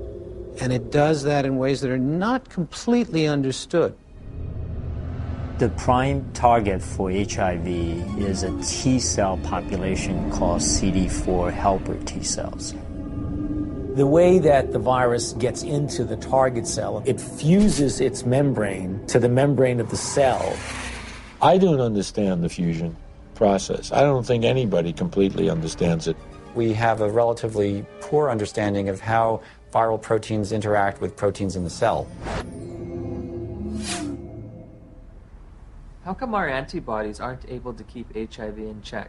and it does that in ways that are not completely understood. The prime target for HIV is a T cell population called CD4 helper T cells. The way that the virus gets into the target cell, it fuses its membrane to the membrane of the cell. I don't understand the fusion process. I don't think anybody completely understands it. We have a relatively poor understanding of how viral proteins interact with proteins in the cell. How come our antibodies aren't able to keep HIV in check?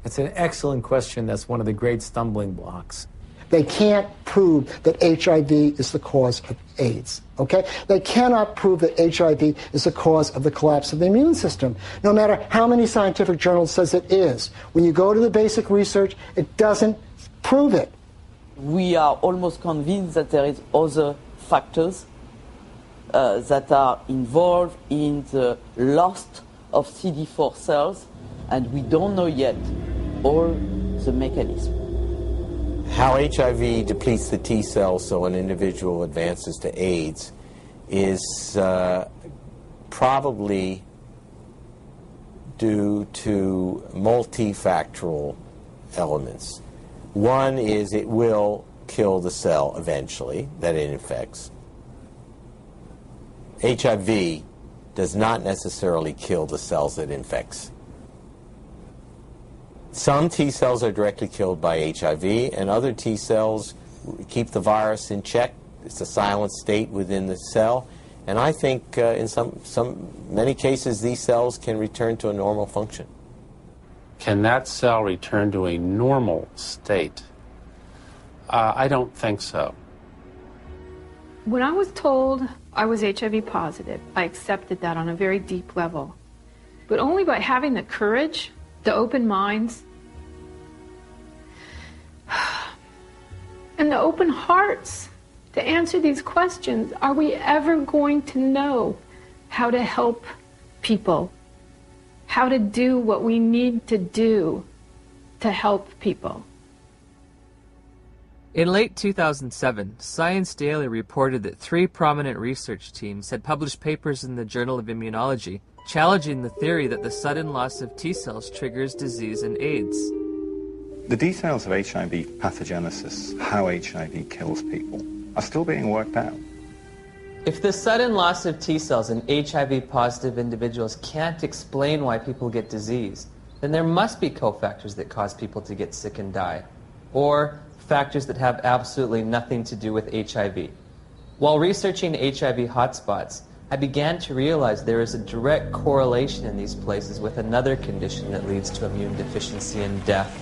It's an excellent question. That's one of the great stumbling blocks. They can't prove that HIV is the cause of AIDS, okay? They cannot prove that HIV is the cause of the collapse of the immune system, no matter how many scientific journals says it is. When you go to the basic research, it doesn't prove it. We are almost convinced that there is other factors that are involved in the loss of CD4 cells, and we don't know yet all the mechanism. How HIV depletes the T cells so an individual advances to AIDS is probably due to multifactorial elements. One is it will kill the cell eventually that it infects. HIV does not necessarily kill the cells it infects. Some T cells are directly killed by HIV, and other T cells keep the virus in check. It's a silent state within the cell, and I think in many cases these cells can return to a normal function. Can that cell return to a normal state? I don't think so. When I was told I was HIV positive, I accepted that on a very deep level. But only by having the courage, the open minds, and the open hearts to answer these questions are we ever going to know how to help people, how to do what we need to do to help people. In late 2007, Science Daily reported that 3 prominent research teams had published papers in the Journal of Immunology challenging the theory that the sudden loss of T cells triggers disease and AIDS. The details of HIV pathogenesis, how HIV kills people, are still being worked out. If the sudden loss of T cells in HIV-positive individuals can't explain why people get disease, then there must be cofactors that cause people to get sick and die, or factors that have absolutely nothing to do with HIV. While researching HIV hotspots, I began to realize there is a direct correlation in these places with another condition that leads to immune deficiency and death.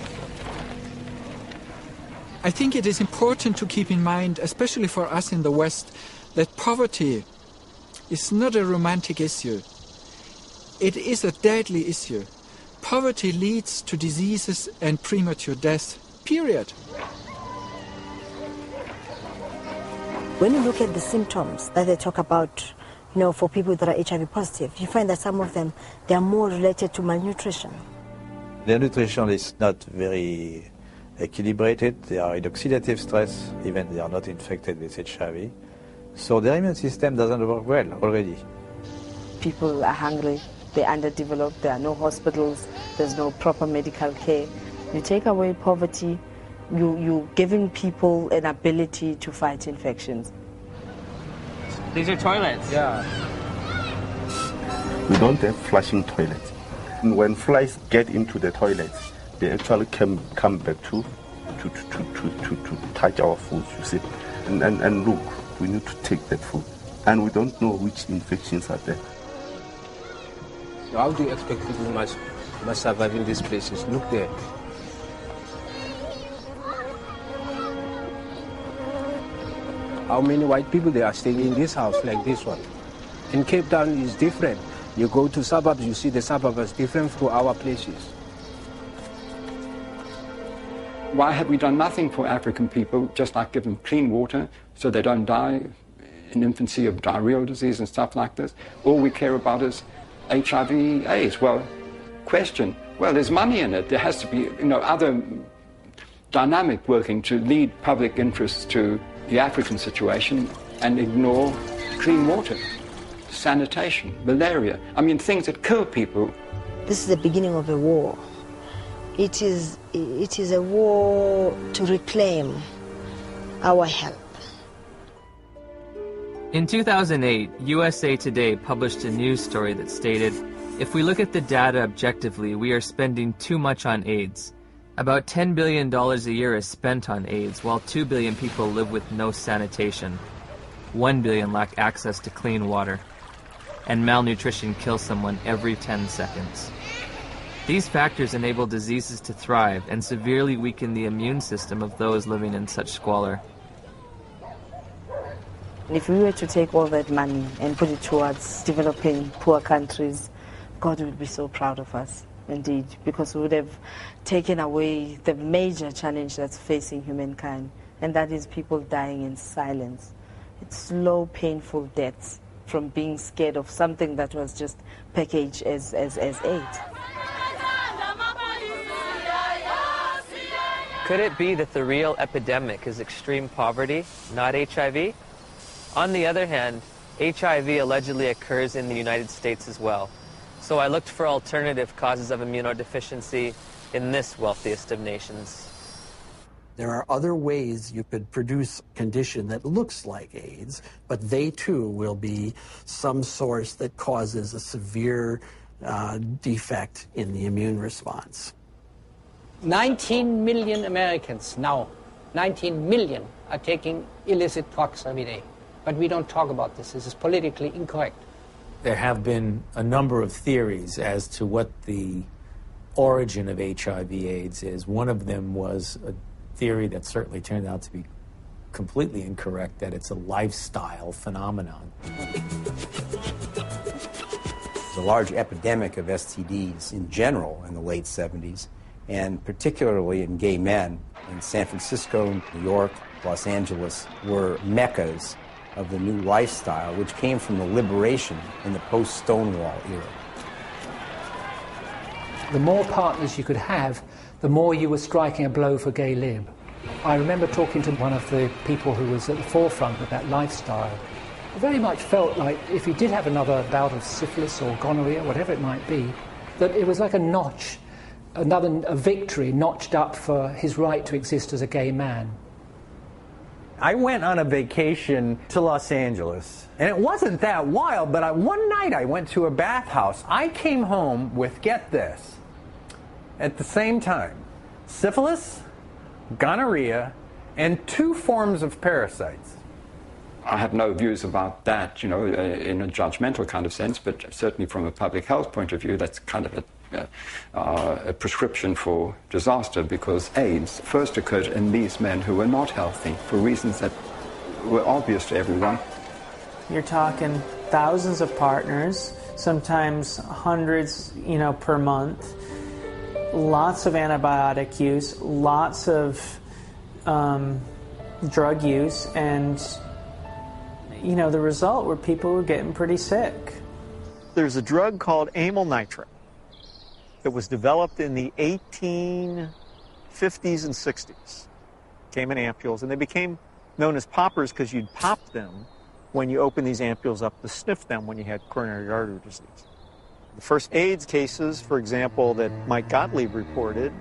I think it is important to keep in mind, especially for us in the West, that poverty is not a romantic issue. It is a deadly issue. Poverty leads to diseases and premature death, period. When you look at the symptoms that they talk about, for people that are HIV positive, you find that some of them, they are more related to malnutrition. Their nutrition is not very equilibrated. They are in oxidative stress, even they are not infected with HIV. So their immune system doesn't work well already. People are hungry, they're underdeveloped, there are no hospitals, there's no proper medical care. You take away poverty, you're giving people an ability to fight infections. These are toilets. Yeah. We don't have flushing toilets. When flies get into the toilets, they actually come back to touch our food, you see. And look, we need to take that food. And we don't know which infections are there. So how do you expect people must survive in these places? Look there. How many white people they are staying in this house like this one? In Cape Town is different. You go to suburbs, you see the suburbs is different from our places. Why have we done nothing for African people, just like give them clean water so they don't die in infancy of diarrheal disease and stuff like this? All we care about is HIV, AIDS. Well, question. Well, there's money in it. There has to be, other dynamic working to lead public interests to the African situation and ignore clean water, sanitation, malaria. I mean, things that kill people. This is the beginning of a war. It is a war to reclaim our health. In 2008, USA Today published a news story that stated, if we look at the data objectively, we are spending too much on AIDS. About $10 billion a year is spent on AIDS, while 2 billion people live with no sanitation. 1 billion lack access to clean water. And malnutrition kills someone every 10 seconds. These factors enable diseases to thrive and severely weaken the immune system of those living in such squalor. If we were to take all that money and put it towards developing poor countries, God would be so proud of us, indeed, because we would have taken away the major challenge that's facing humankind, and that is people dying in silence. It's slow, painful deaths from being scared of something that was just packaged as AIDS. Could it be that the real epidemic is extreme poverty, not HIV? On the other hand, HIV allegedly occurs in the United States as well. So I looked for alternative causes of immunodeficiency in this wealthiest of nations. There are other ways you could produce a condition that looks like AIDS, but they too will be some source that causes a severe defect in the immune response. 19 million Americans now, 19 million are taking illicit drugs every day. But we don't talk about this. This is politically incorrect. There have been a number of theories as to what the origin of HIV/AIDS is. One of them was a theory that certainly turned out to be completely incorrect, that it's a lifestyle phenomenon. There's a large epidemic of STDs in general in the late 70s, and particularly in gay men. In San Francisco, New York, Los Angeles were meccas of the new lifestyle, which came from the liberation in the post-Stonewall era. The more partners you could have, the more you were striking a blow for gay lib. I remember talking to one of the people who was at the forefront of that lifestyle. I very much felt like if he did have another bout of syphilis or gonorrhea, whatever it might be, that it was like a notch, a victory notched up for his right to exist as a gay man. I went on a vacation to Los Angeles, and it wasn't that wild, but one night I went to a bathhouse. I came home with, get this, at the same time, syphilis, gonorrhea, and 2 forms of parasites. I have no views about that, in a judgmental kind of sense, but certainly from a public health point of view, that's kind of a prescription for disaster, because AIDS first occurred in these men who were not healthy for reasons that were obvious to everyone. You're talking thousands of partners, sometimes hundreds, per month, lots of antibiotic use, lots of drug use, and the result were people were getting pretty sick. There's a drug called amyl nitrate that was developed in the 1850s and 60s. Came in ampules, and they became known as poppers because you'd pop them when you open these ampules up to sniff them when you had coronary artery disease. The first AIDS cases, for example, that Mike Gottlieb reported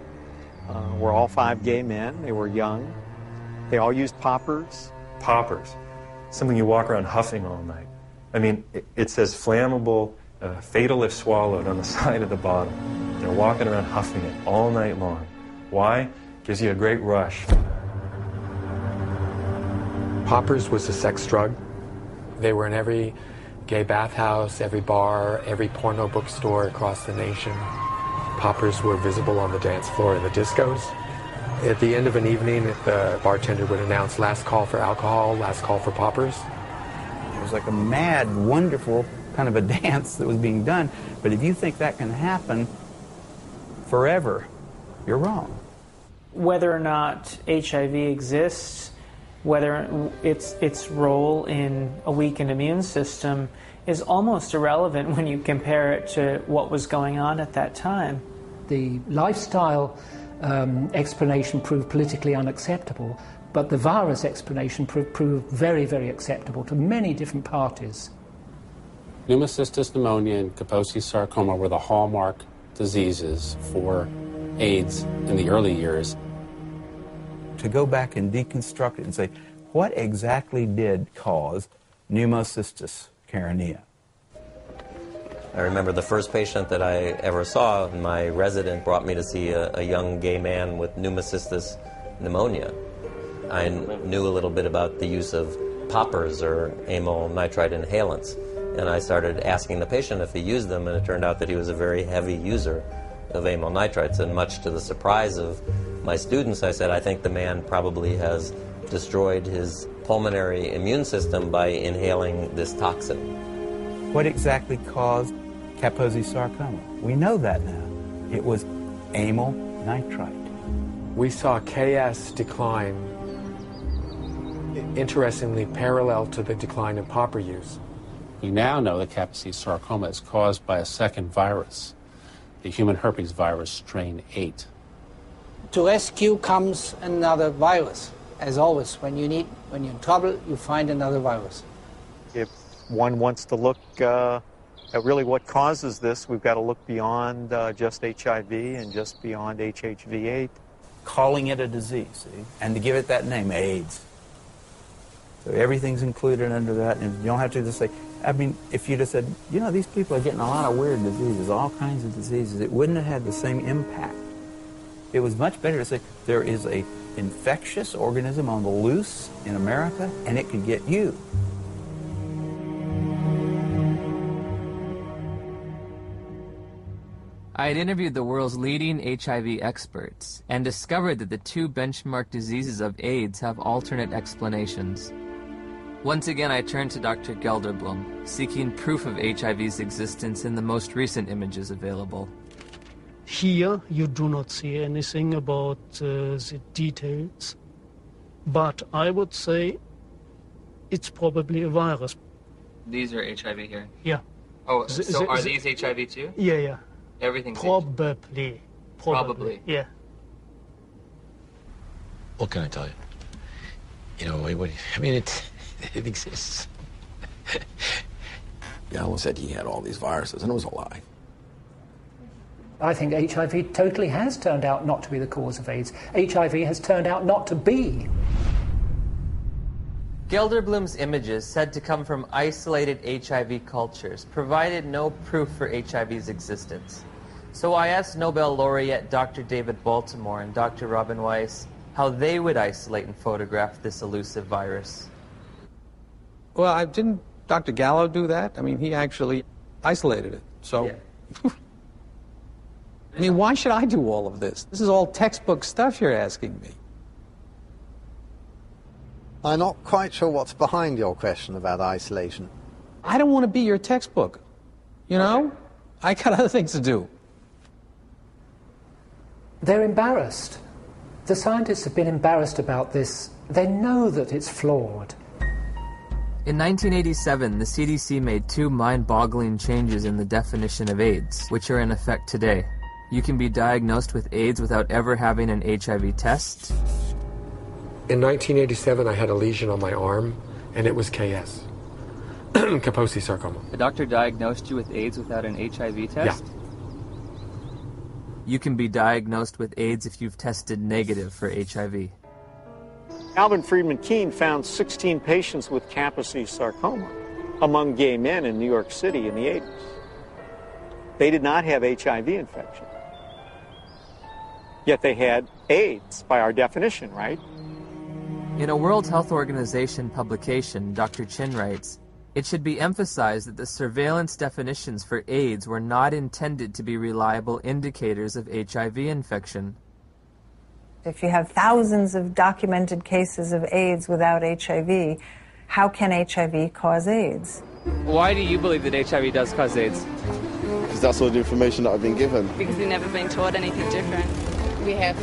were all 5 gay men. They were young. They all used poppers. Poppers, something you walk around huffing all night. I mean, it says flammable, fatal if swallowed on the side of the bottle. They're walking around huffing it all night long. Why? Gives you a great rush. Poppers was a sex drug. They were in every gay bathhouse, every bar, every porno bookstore across the nation. Poppers were visible on the dance floor in the discos. At the end of an evening, the bartender would announce last call for alcohol, last call for poppers. It was like a mad, wonderful kind of a dance that was being done. But if you think that can happen forever, you're wrong. Whether or not HIV exists, whether its role in a weakened immune system is almost irrelevant when you compare it to what was going on at that time. The lifestyle explanation proved politically unacceptable, but the virus explanation proved very, very acceptable to many different parties. Pneumocystis pneumonia and Kaposi's sarcoma were the hallmark diseases for AIDS in the early years. To go back and deconstruct it and say, what exactly did cause pneumocystis carinea? I remember the first patient that I ever saw, my resident brought me to see a young gay man with pneumocystis pneumonia. I knew a little bit about the use of poppers or amyl nitrite inhalants, and I started asking the patient if he used them, and it turned out that he was a very heavy user. of amyl nitrites, and much to the surprise of my students, I said, I think the man probably has destroyed his pulmonary immune system by inhaling this toxin. What exactly caused Kaposi sarcoma? We know that now. It was amyl nitrite. We saw KS decline, interestingly parallel to the decline in popper use. We now know that Kaposi sarcoma is caused by a second virus, the human herpes virus strain 8. To rescue comes another virus. As always, when you're in trouble, you find another virus. If one wants to look at really what causes this, we've got to look beyond just HIV and just beyond HHV8. Calling it a disease, see? And to give it that name, AIDS. So everything's included under that, and you don't have to just say, I mean, if you just said, you know, these people are getting a lot of weird diseases, all kinds of diseases, it wouldn't have had the same impact. It was much better to say there is a infectious organism on the loose in America, and it could get you. I had interviewed the world's leading HIV experts and discovered that the two benchmark diseases of AIDS have alternate explanations. Once again, I turned to Dr. Gelderblum, seeking proof of HIV's existence in the most recent images available. Here you do not see anything about the details, but I would say it's probably a virus. These are HIV here? Yeah. Oh, so are these HIV too? Yeah, yeah. Everything's Probably. Probably. Yeah. What can I tell you? You know, I mean, it exists. Gallo said he had all these viruses, and it was a lie. I think HIV totally has turned out not to be the cause of AIDS. HIV has turned out not to be. Gelderblum's images, said to come from isolated HIV cultures, provided no proof for HIV's existence. So I asked Nobel laureate Dr. David Baltimore and Dr. Robin Weiss how they would isolate and photograph this elusive virus. Well, didn't Dr. Gallo do that? I mean, he actually isolated it, so... Yeah. I mean, why should I do all of this? This is all textbook stuff you're asking me. I'm not quite sure what's behind your question about isolation. I don't want to be your textbook, you know? I got other things to do. They're embarrassed. The scientists have been embarrassed about this. They know that it's flawed. In 1987, the CDC made two mind-boggling changes in the definition of AIDS, which are in effect today. You can be diagnosed with AIDS without ever having an HIV test. In 1987, I had a lesion on my arm, and it was KS. Kaposi sarcoma. The doctor diagnosed you with AIDS without an HIV test? Yeah. You can be diagnosed with AIDS if you've tested negative for HIV. Alvin Friedman Keene found 16 patients with Kaposi sarcoma among gay men in New York City in the 80s. They did not have HIV infection. Yet they had AIDS by our definition, right? In a World Health Organization publication, Dr. Chin writes, "It should be emphasized that the surveillance definitions for AIDS were not intended to be reliable indicators of HIV infection." If you have thousands of documented cases of AIDS without HIV, how can HIV cause AIDS? Why do you believe that HIV does cause AIDS? Because that's all the information that I've been given. Because we've never been taught anything different. We have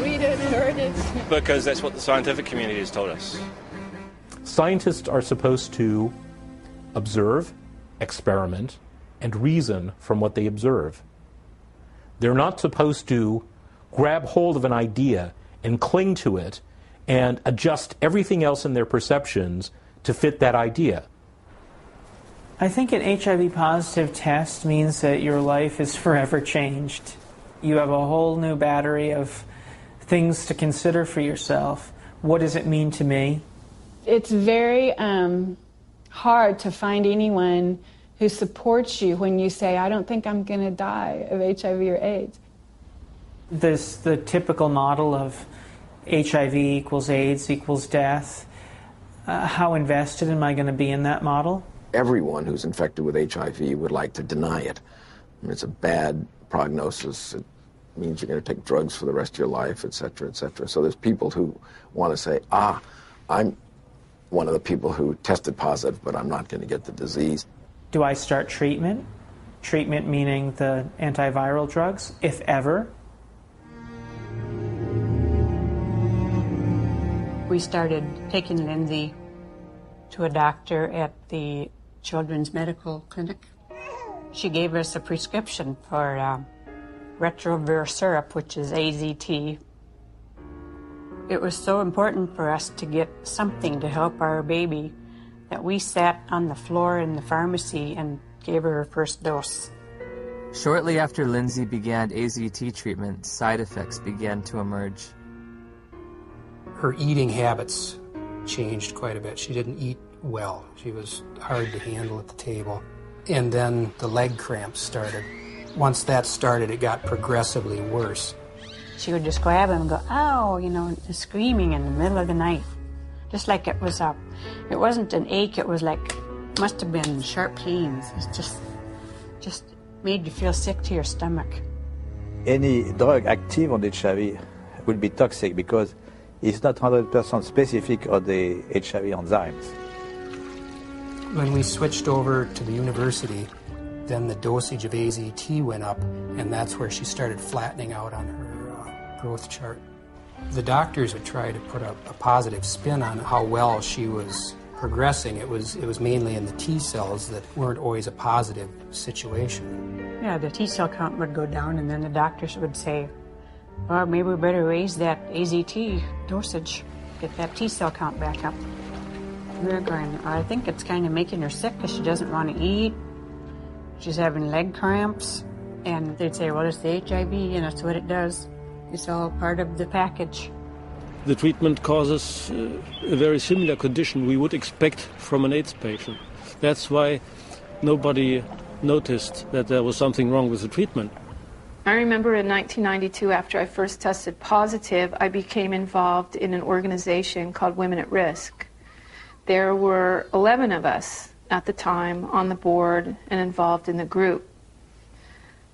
read it, heard it. Because that's what the scientific community has told us. Scientists are supposed to observe, experiment, and reason from what they observe. They're not supposed to grab hold of an idea and cling to it and adjust everything else in their perceptions to fit that idea. I think an HIV positive test means that your life is forever changed. You have a whole new battery of things to consider for yourself. What does it mean to me? It's very hard to find anyone who supports you when you say, I don't think I'm going to die of HIV or AIDS. The typical model of HIV equals AIDS equals death. How invested am I going to be in that model? Everyone who's infected with HIV would like to deny it. I mean, it's a bad prognosis. It means you're going to take drugs for the rest of your life, et cetera, et cetera. So there's people who want to say, I'm one of the people who tested positive, but I'm not going to get the disease. Do I start treatment? Treatment meaning the antiviral drugs, if ever. We started taking Lindsay to a doctor at the Children's Medical Clinic. She gave us a prescription for retrovir syrup, which is AZT. It was so important for us to get something to help our baby that we sat on the floor in the pharmacy and gave her first dose. Shortly after Lindsay began AZT treatment, side effects began to emerge. Her eating habits changed quite a bit. She didn't eat well. She was hard to handle at the table. And then the leg cramps started. Once that started, it got progressively worse. She would just grab him and go, ow, you know, screaming in the middle of the night. Just like it was it wasn't an ache, it was like, must have been sharp pains. It's just made you feel sick to your stomach. Any drug active on HIV will be toxic because it's not 100% specific on the HIV enzymes. When we switched over to the university, then the dosage of AZT went up, and that's where she started flattening out on her growth chart. The doctors would try to put a positive spin on how well she was progressing. It was mainly in the T cells that weren't always a positive situation. Yeah, the T cell count would go down, and then the doctors would say, well, maybe we better raise that AZT dosage, get that T cell count back up. We were going, I think it's kind of making her sick because she doesn't want to eat. She's having leg cramps. And they'd say, well, it's the HIV, and that's what it does. It's all part of the package. The treatment causes a very similar condition we would expect from an AIDS patient. That's why nobody noticed that there was something wrong with the treatment. I remember in 1992, after I first tested positive, I became involved in an organization called Women at Risk. There were 11 of us at the time on the board and involved in the group.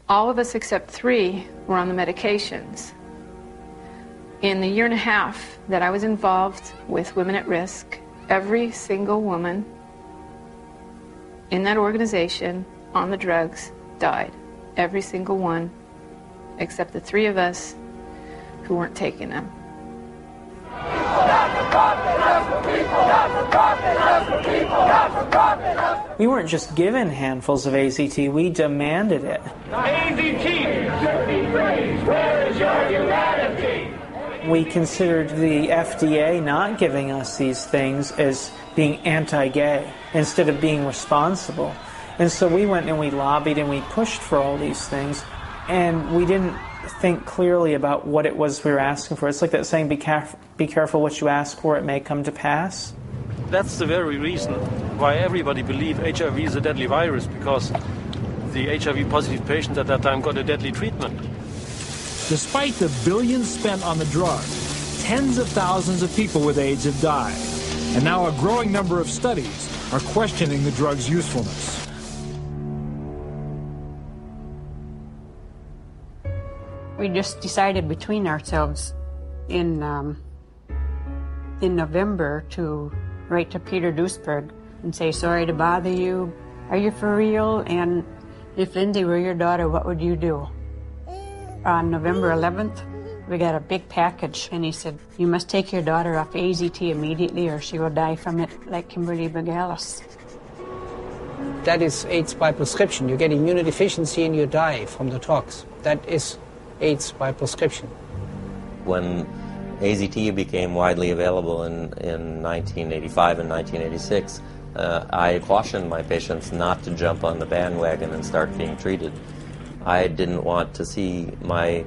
All of us except 3 were on the medications. In the year and a half that I was involved with Women at Risk, every single woman in that organization on the drugs died. Every single one, except the 3 of us who weren't taking them. We weren't just given handfuls of AZT, we demanded it. AZT! Where is your humanity? We considered the FDA not giving us these things as being anti-gay instead of being responsible. And so we went and we lobbied and we pushed for all these things, and we didn't think clearly about what it was we were asking for. It's like that saying, be careful what you ask for, it may come to pass. That's the very reason why everybody believed HIV is a deadly virus, because the HIV-positive patients at that time got a deadly treatment. Despite the billions spent on the drug, tens of thousands of people with AIDS have died. And now a growing number of studies are questioning the drug's usefulness. We just decided between ourselves in November to write to Peter Duisberg and say, sorry to bother you. Are you for real? And if Lindsay were your daughter, what would you do? On November 11th, we got a big package, and he said, you must take your daughter off AZT immediately or she will die from it like Kimberly Begalis. That is AIDS by prescription. You get immunodeficiency and you die from the tox. That is AIDS by prescription. When AZT became widely available in 1985 and 1986, I cautioned my patients not to jump on the bandwagon and start being treated. I didn't want to see my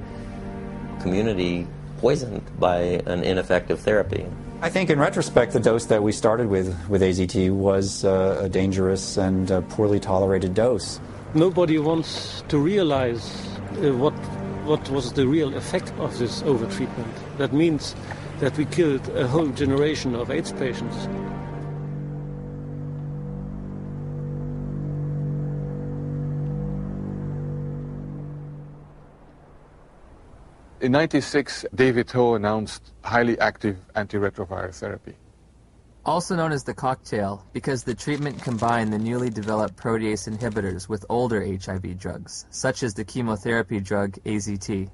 community poisoned by an ineffective therapy. I think in retrospect, the dose that we started with AZT was a dangerous and poorly tolerated dose. Nobody wants to realize what was the real effect of this overtreatment. That means that we killed a whole generation of AIDS patients. In '96, David Ho announced highly active antiretroviral therapy. Also known as the cocktail, because the treatment combined the newly developed protease inhibitors with older HIV drugs, such as the chemotherapy drug AZT.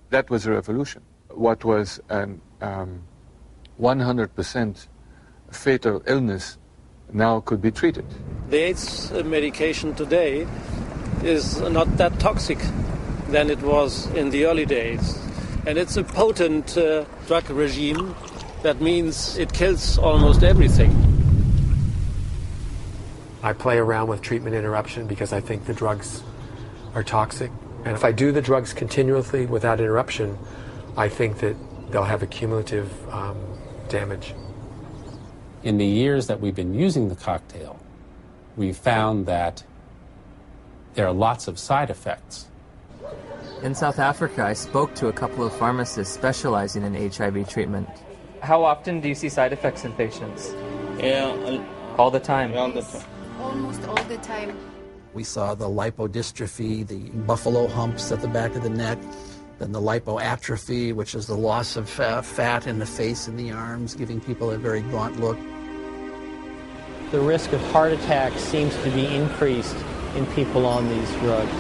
That was a revolution. What was an 100% fatal illness now could be treated. The AIDS medication today is not that toxic than it was in the early days. And it's a potent drug regime. That means it kills almost everything. I play around with treatment interruption because I think the drugs are toxic. And if I do the drugs continuously without interruption, I think that they'll have a cumulative damage. In the years that we've been using the cocktail, we've found that there are lots of side effects. In South Africa, I spoke to a couple of pharmacists specializing in HIV treatment. How often do you see side effects in patients? Yeah, all the time. All the time. Almost all the time. We saw the lipodystrophy, the buffalo humps at the back of the neck, then the lipoatrophy, which is the loss of fat in the face and the arms, giving people a very gaunt look. The risk of heart attack seems to be increased in people on these drugs.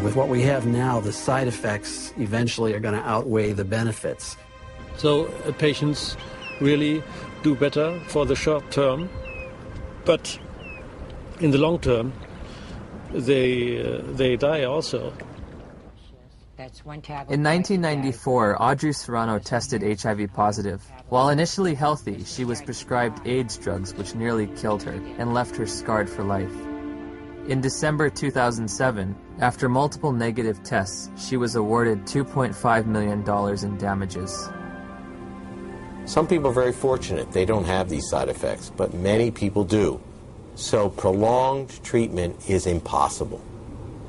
With what we have now, the side effects eventually are going to outweigh the benefits. So patients really do better for the short term, but in the long term, they die also. In 1994, Audrey Serrano tested HIV positive. While initially healthy, she was prescribed AIDS drugs which nearly killed her and left her scarred for life. In December 2007, after multiple negative tests, she was awarded $2.5 million in damages. Some people are very fortunate. They don't have these side effects, but many people do. So prolonged treatment is impossible.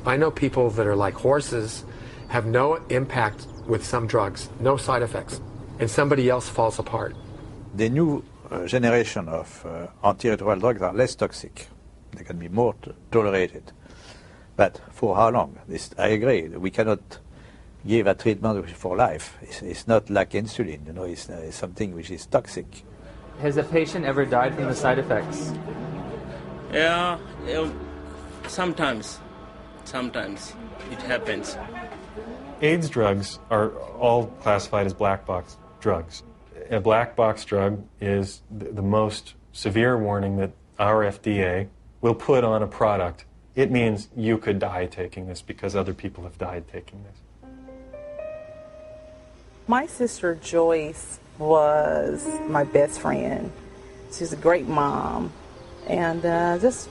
I know people that are like horses, have no impact with some drugs, no side effects, and somebody else falls apart. The new generation of antiretroviral drugs are less toxic. They can be more tolerated. But for how long? I agree. We cannot give a treatment for life. It's not like insulin, you know, it's something which is toxic. Has a patient ever died from the side effects? Yeah, sometimes it happens. AIDS drugs are all classified as black box drugs. A black box drug is the most severe warning that our FDA will put on a product. It means you could die taking this because other people have died taking this. My sister Joyce was my best friend. She's a great mom and just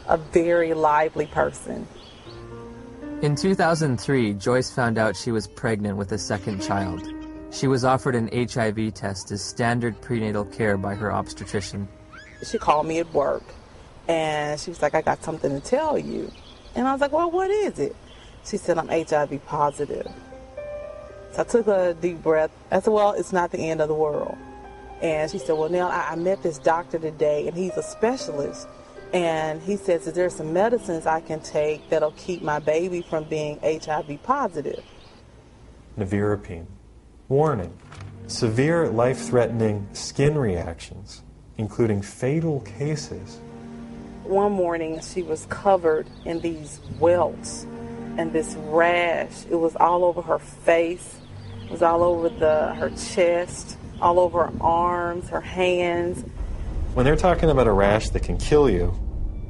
a very lively person. In 2003, Joyce found out she was pregnant with a second child. She was offered an HIV test as standard prenatal care by her obstetrician. She called me at work and she was like, I got something to tell you. And I was like, well, what is it? She said, I'm HIV positive. So I took a deep breath. I said, well, it's not the end of the world. And she said, well, now I met this doctor today and he's a specialist. And he says, is there some medicines I can take that'll keep my baby from being HIV positive? Nevirapine. Warning. Severe life-threatening skin reactions, including fatal cases. One morning, she was covered in these welts and this rash. It was all over her face. It was all over her chest, all over her arms, her hands. When they're talking about a rash that can kill you,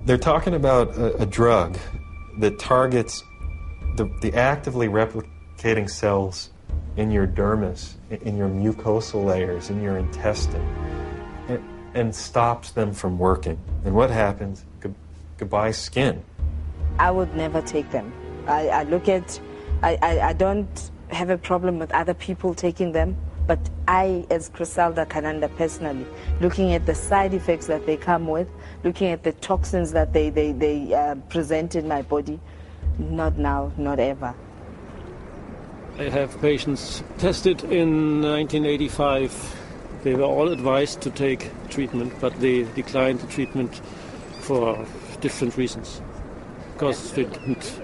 they're talking about a drug that targets the actively replicating cells in your dermis, in your mucosal layers, in your intestine, and stops them from working. And what happens? Goodbye skin. I would never take them. I don't have a problem with other people taking them, but I, as Griselda Kananda personally, looking at the side effects that they come with, looking at the toxins that they present in my body, not now, not ever. I have patients tested in 1985. They were all advised to take treatment, but they declined the treatment for different reasons. Because they didn't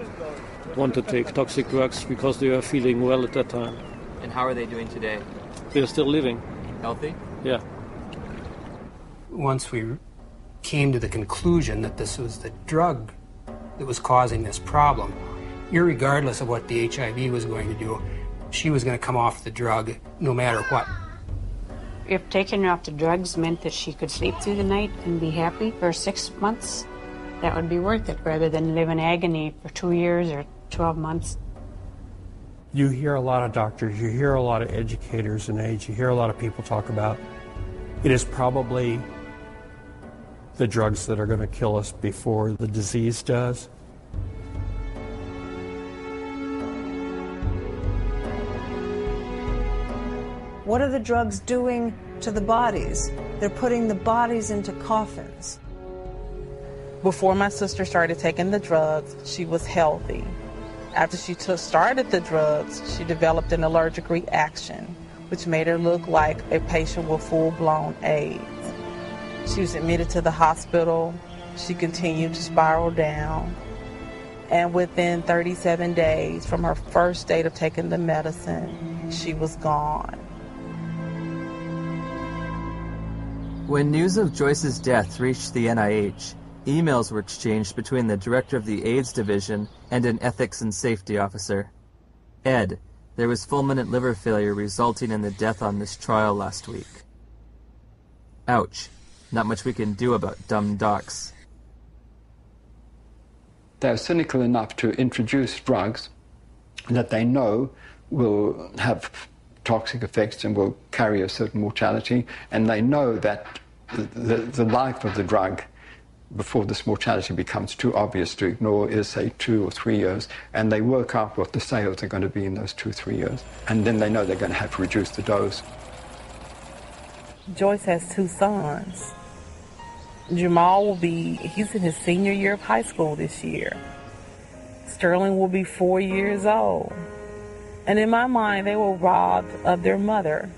want to take toxic drugs because they were feeling well at that time. And how are they doing today? They're still living. Healthy? Yeah. Once we came to the conclusion that this was the drug that was causing this problem, irregardless of what the HIV was going to do, she was going to come off the drug no matter what. If taking her off the drugs meant that she could sleep through the night and be happy for 6 months, that would be worth it rather than live in agony for 2 years or 12 months. You hear a lot of doctors, you hear a lot of educators in AIDS, you hear a lot of people talk about it is probably the drugs that are going to kill us before the disease does. What are the drugs doing to the bodies? They're putting the bodies into coffins. Before my sister started taking the drugs, she was healthy. After she started the drugs, she developed an allergic reaction, which made her look like a patient with full-blown AIDS. She was admitted to the hospital. She continued to spiral down. And within 37 days from her first date of taking the medicine, she was gone. When news of Joyce's death reached the NIH, emails were exchanged between the director of the AIDS division and an ethics and safety officer. Ed, there was fulminant liver failure resulting in the death on this trial last week. Ouch. Not much we can do about dumb docs. They're cynical enough to introduce drugs that they know will have toxic effects and will carry a certain mortality, and they know that the life of the drug before this mortality becomes too obvious to ignore is, say, 2 or 3 years, and they work out what the sales are going to be in those 2 or 3 years, and then they know they're going to have to reduce the dose. Joyce has 2 sons. Jamal he's in his senior year of high school this year. Sterling will be 4 years old. And in my mind, they were robbed of their mother.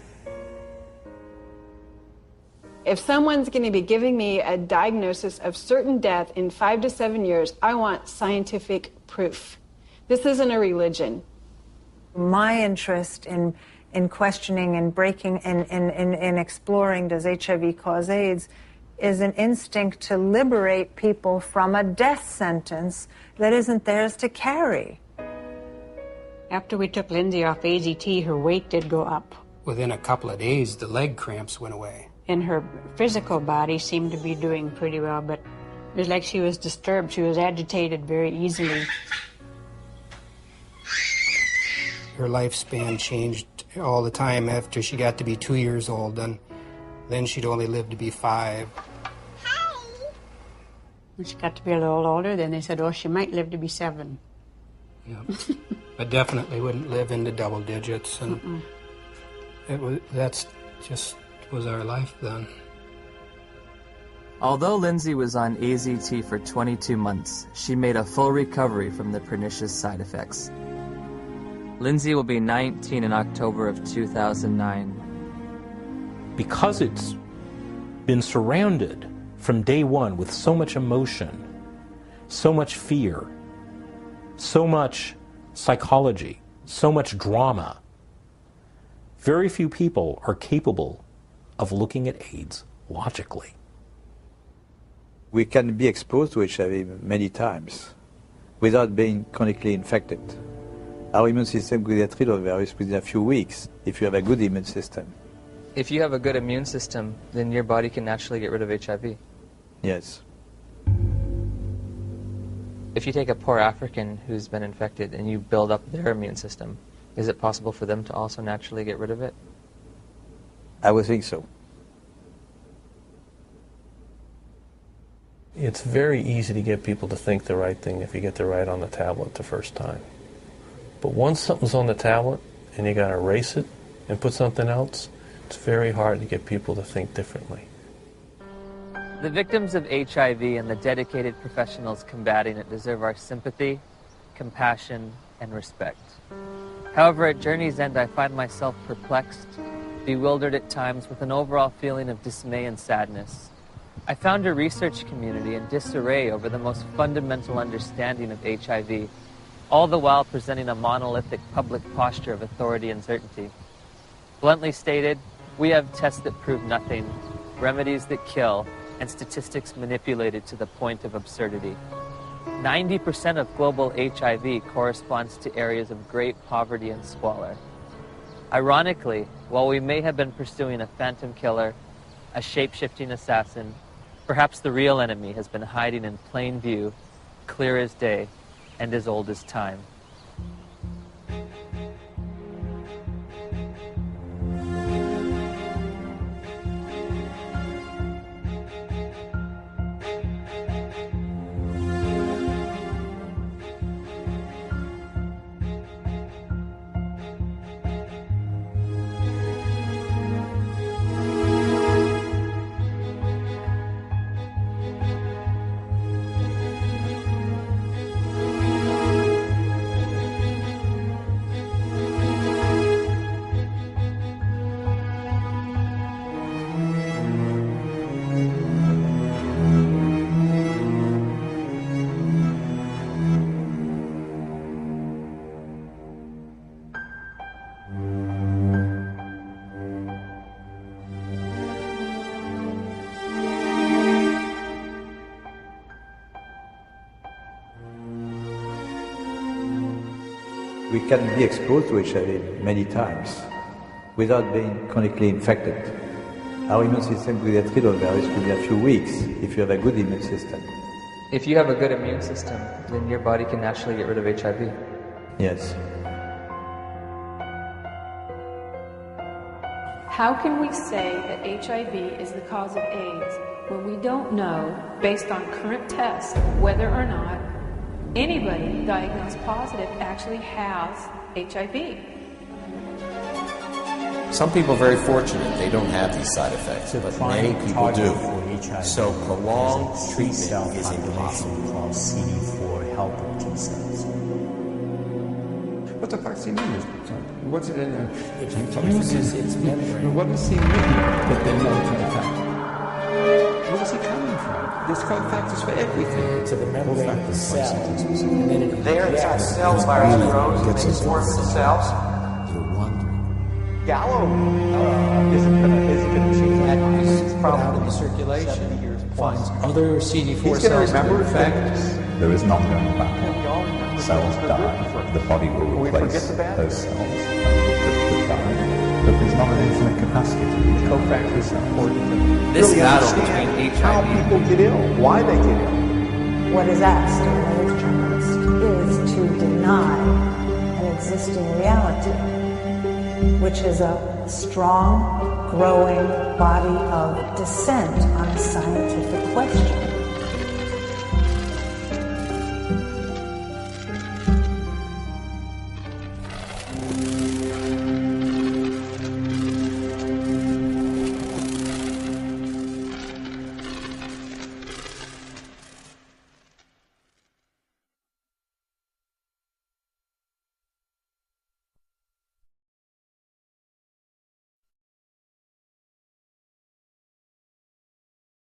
If someone's going to be giving me a diagnosis of certain death in 5 to 7 years, I want scientific proof. This isn't a religion. My interest in questioning and breaking and exploring does HIV cause AIDS is an instinct to liberate people from a death sentence that isn't theirs to carry. After we took Lindsay off AZT, her weight did go up. Within a couple of days, the leg cramps went away. And her physical body seemed to be doing pretty well, but it was like she was disturbed. She was agitated very easily. Her lifespan changed all the time after she got to be 2 years old, and then she'd only live to be 5. When she got to be a little older, then they said, oh, she might live to be 7. Yeah. But definitely wouldn't live into double digits, and that's just was our life then. Although Lindsay was on AZT for 22 months, she made a full recovery from the pernicious side effects. Lindsay will be 19 in October of 2009. Because it's been surrounded from day one with so much emotion, so much fear, so much psychology, so much drama, very few people are capable of looking at AIDS logically. We can be exposed to HIV many times without being chronically infected. Our immune system could get rid of the virus within a few weeks if you have a good immune system. If you have a good immune system, then your body can naturally get rid of HIV. Yes. If you take a poor African who's been infected and you build up their immune system, is it possible for them to also naturally get rid of it? I would think so. It's very easy to get people to think the right thing if you get the right on the tablet the first time. But once something's on the tablet and you got to erase it and put something else, it's very hard to get people to think differently. The victims of HIV and the dedicated professionals combating it deserve our sympathy, compassion, and respect. However, at journey's end, I find myself perplexed, bewildered at times with an overall feeling of dismay and sadness. I found a research community in disarray over the most fundamental understanding of HIV, all the while presenting a monolithic public posture of authority and certainty. Bluntly stated, we have tests that prove nothing, remedies that kill, and statistics manipulated to the point of absurdity. 90% of global HIV corresponds to areas of great poverty and squalor. Ironically, while we may have been pursuing a phantom killer, a shape-shifting assassin, perhaps the real enemy has been hiding in plain view, clear as day, and as old as time. We can be exposed to HIV many times without being chronically infected. Our immune system will get rid of the virus within a few weeks if you have a good immune system. If you have a good immune system, then your body can naturally get rid of HIV. Yes. How can we say that HIV is the cause of AIDS when we don't know, based on current tests, whether or not anybody diagnosed positive actually has HIV? Some people are very fortunate they don't have these side effects, but many people do. So prolonged treatment is impossible. Called CD4 helper T cells. What the fuck's he mean? What's it in there? It uses its membrane. What does he mean that they know it's an effect? Where is he coming from? There's called factors for everything. To the membrane of the cell. And then it There, inside the cells, virus grows and exports the cells. Gallo isn't going to change that. It's out in the circulation. Finds other CD4 He's cells. going to remember Effect. There is an ongoing battle. Cells die. The body will replace those cells that die. But there's not an infinite capacity to use cofactors important. This really battle understand between how HIV people get ill, why they get ill. What is asked of an AIDS journalist is to deny an existing reality, which is a strong, growing body of dissent on a scientific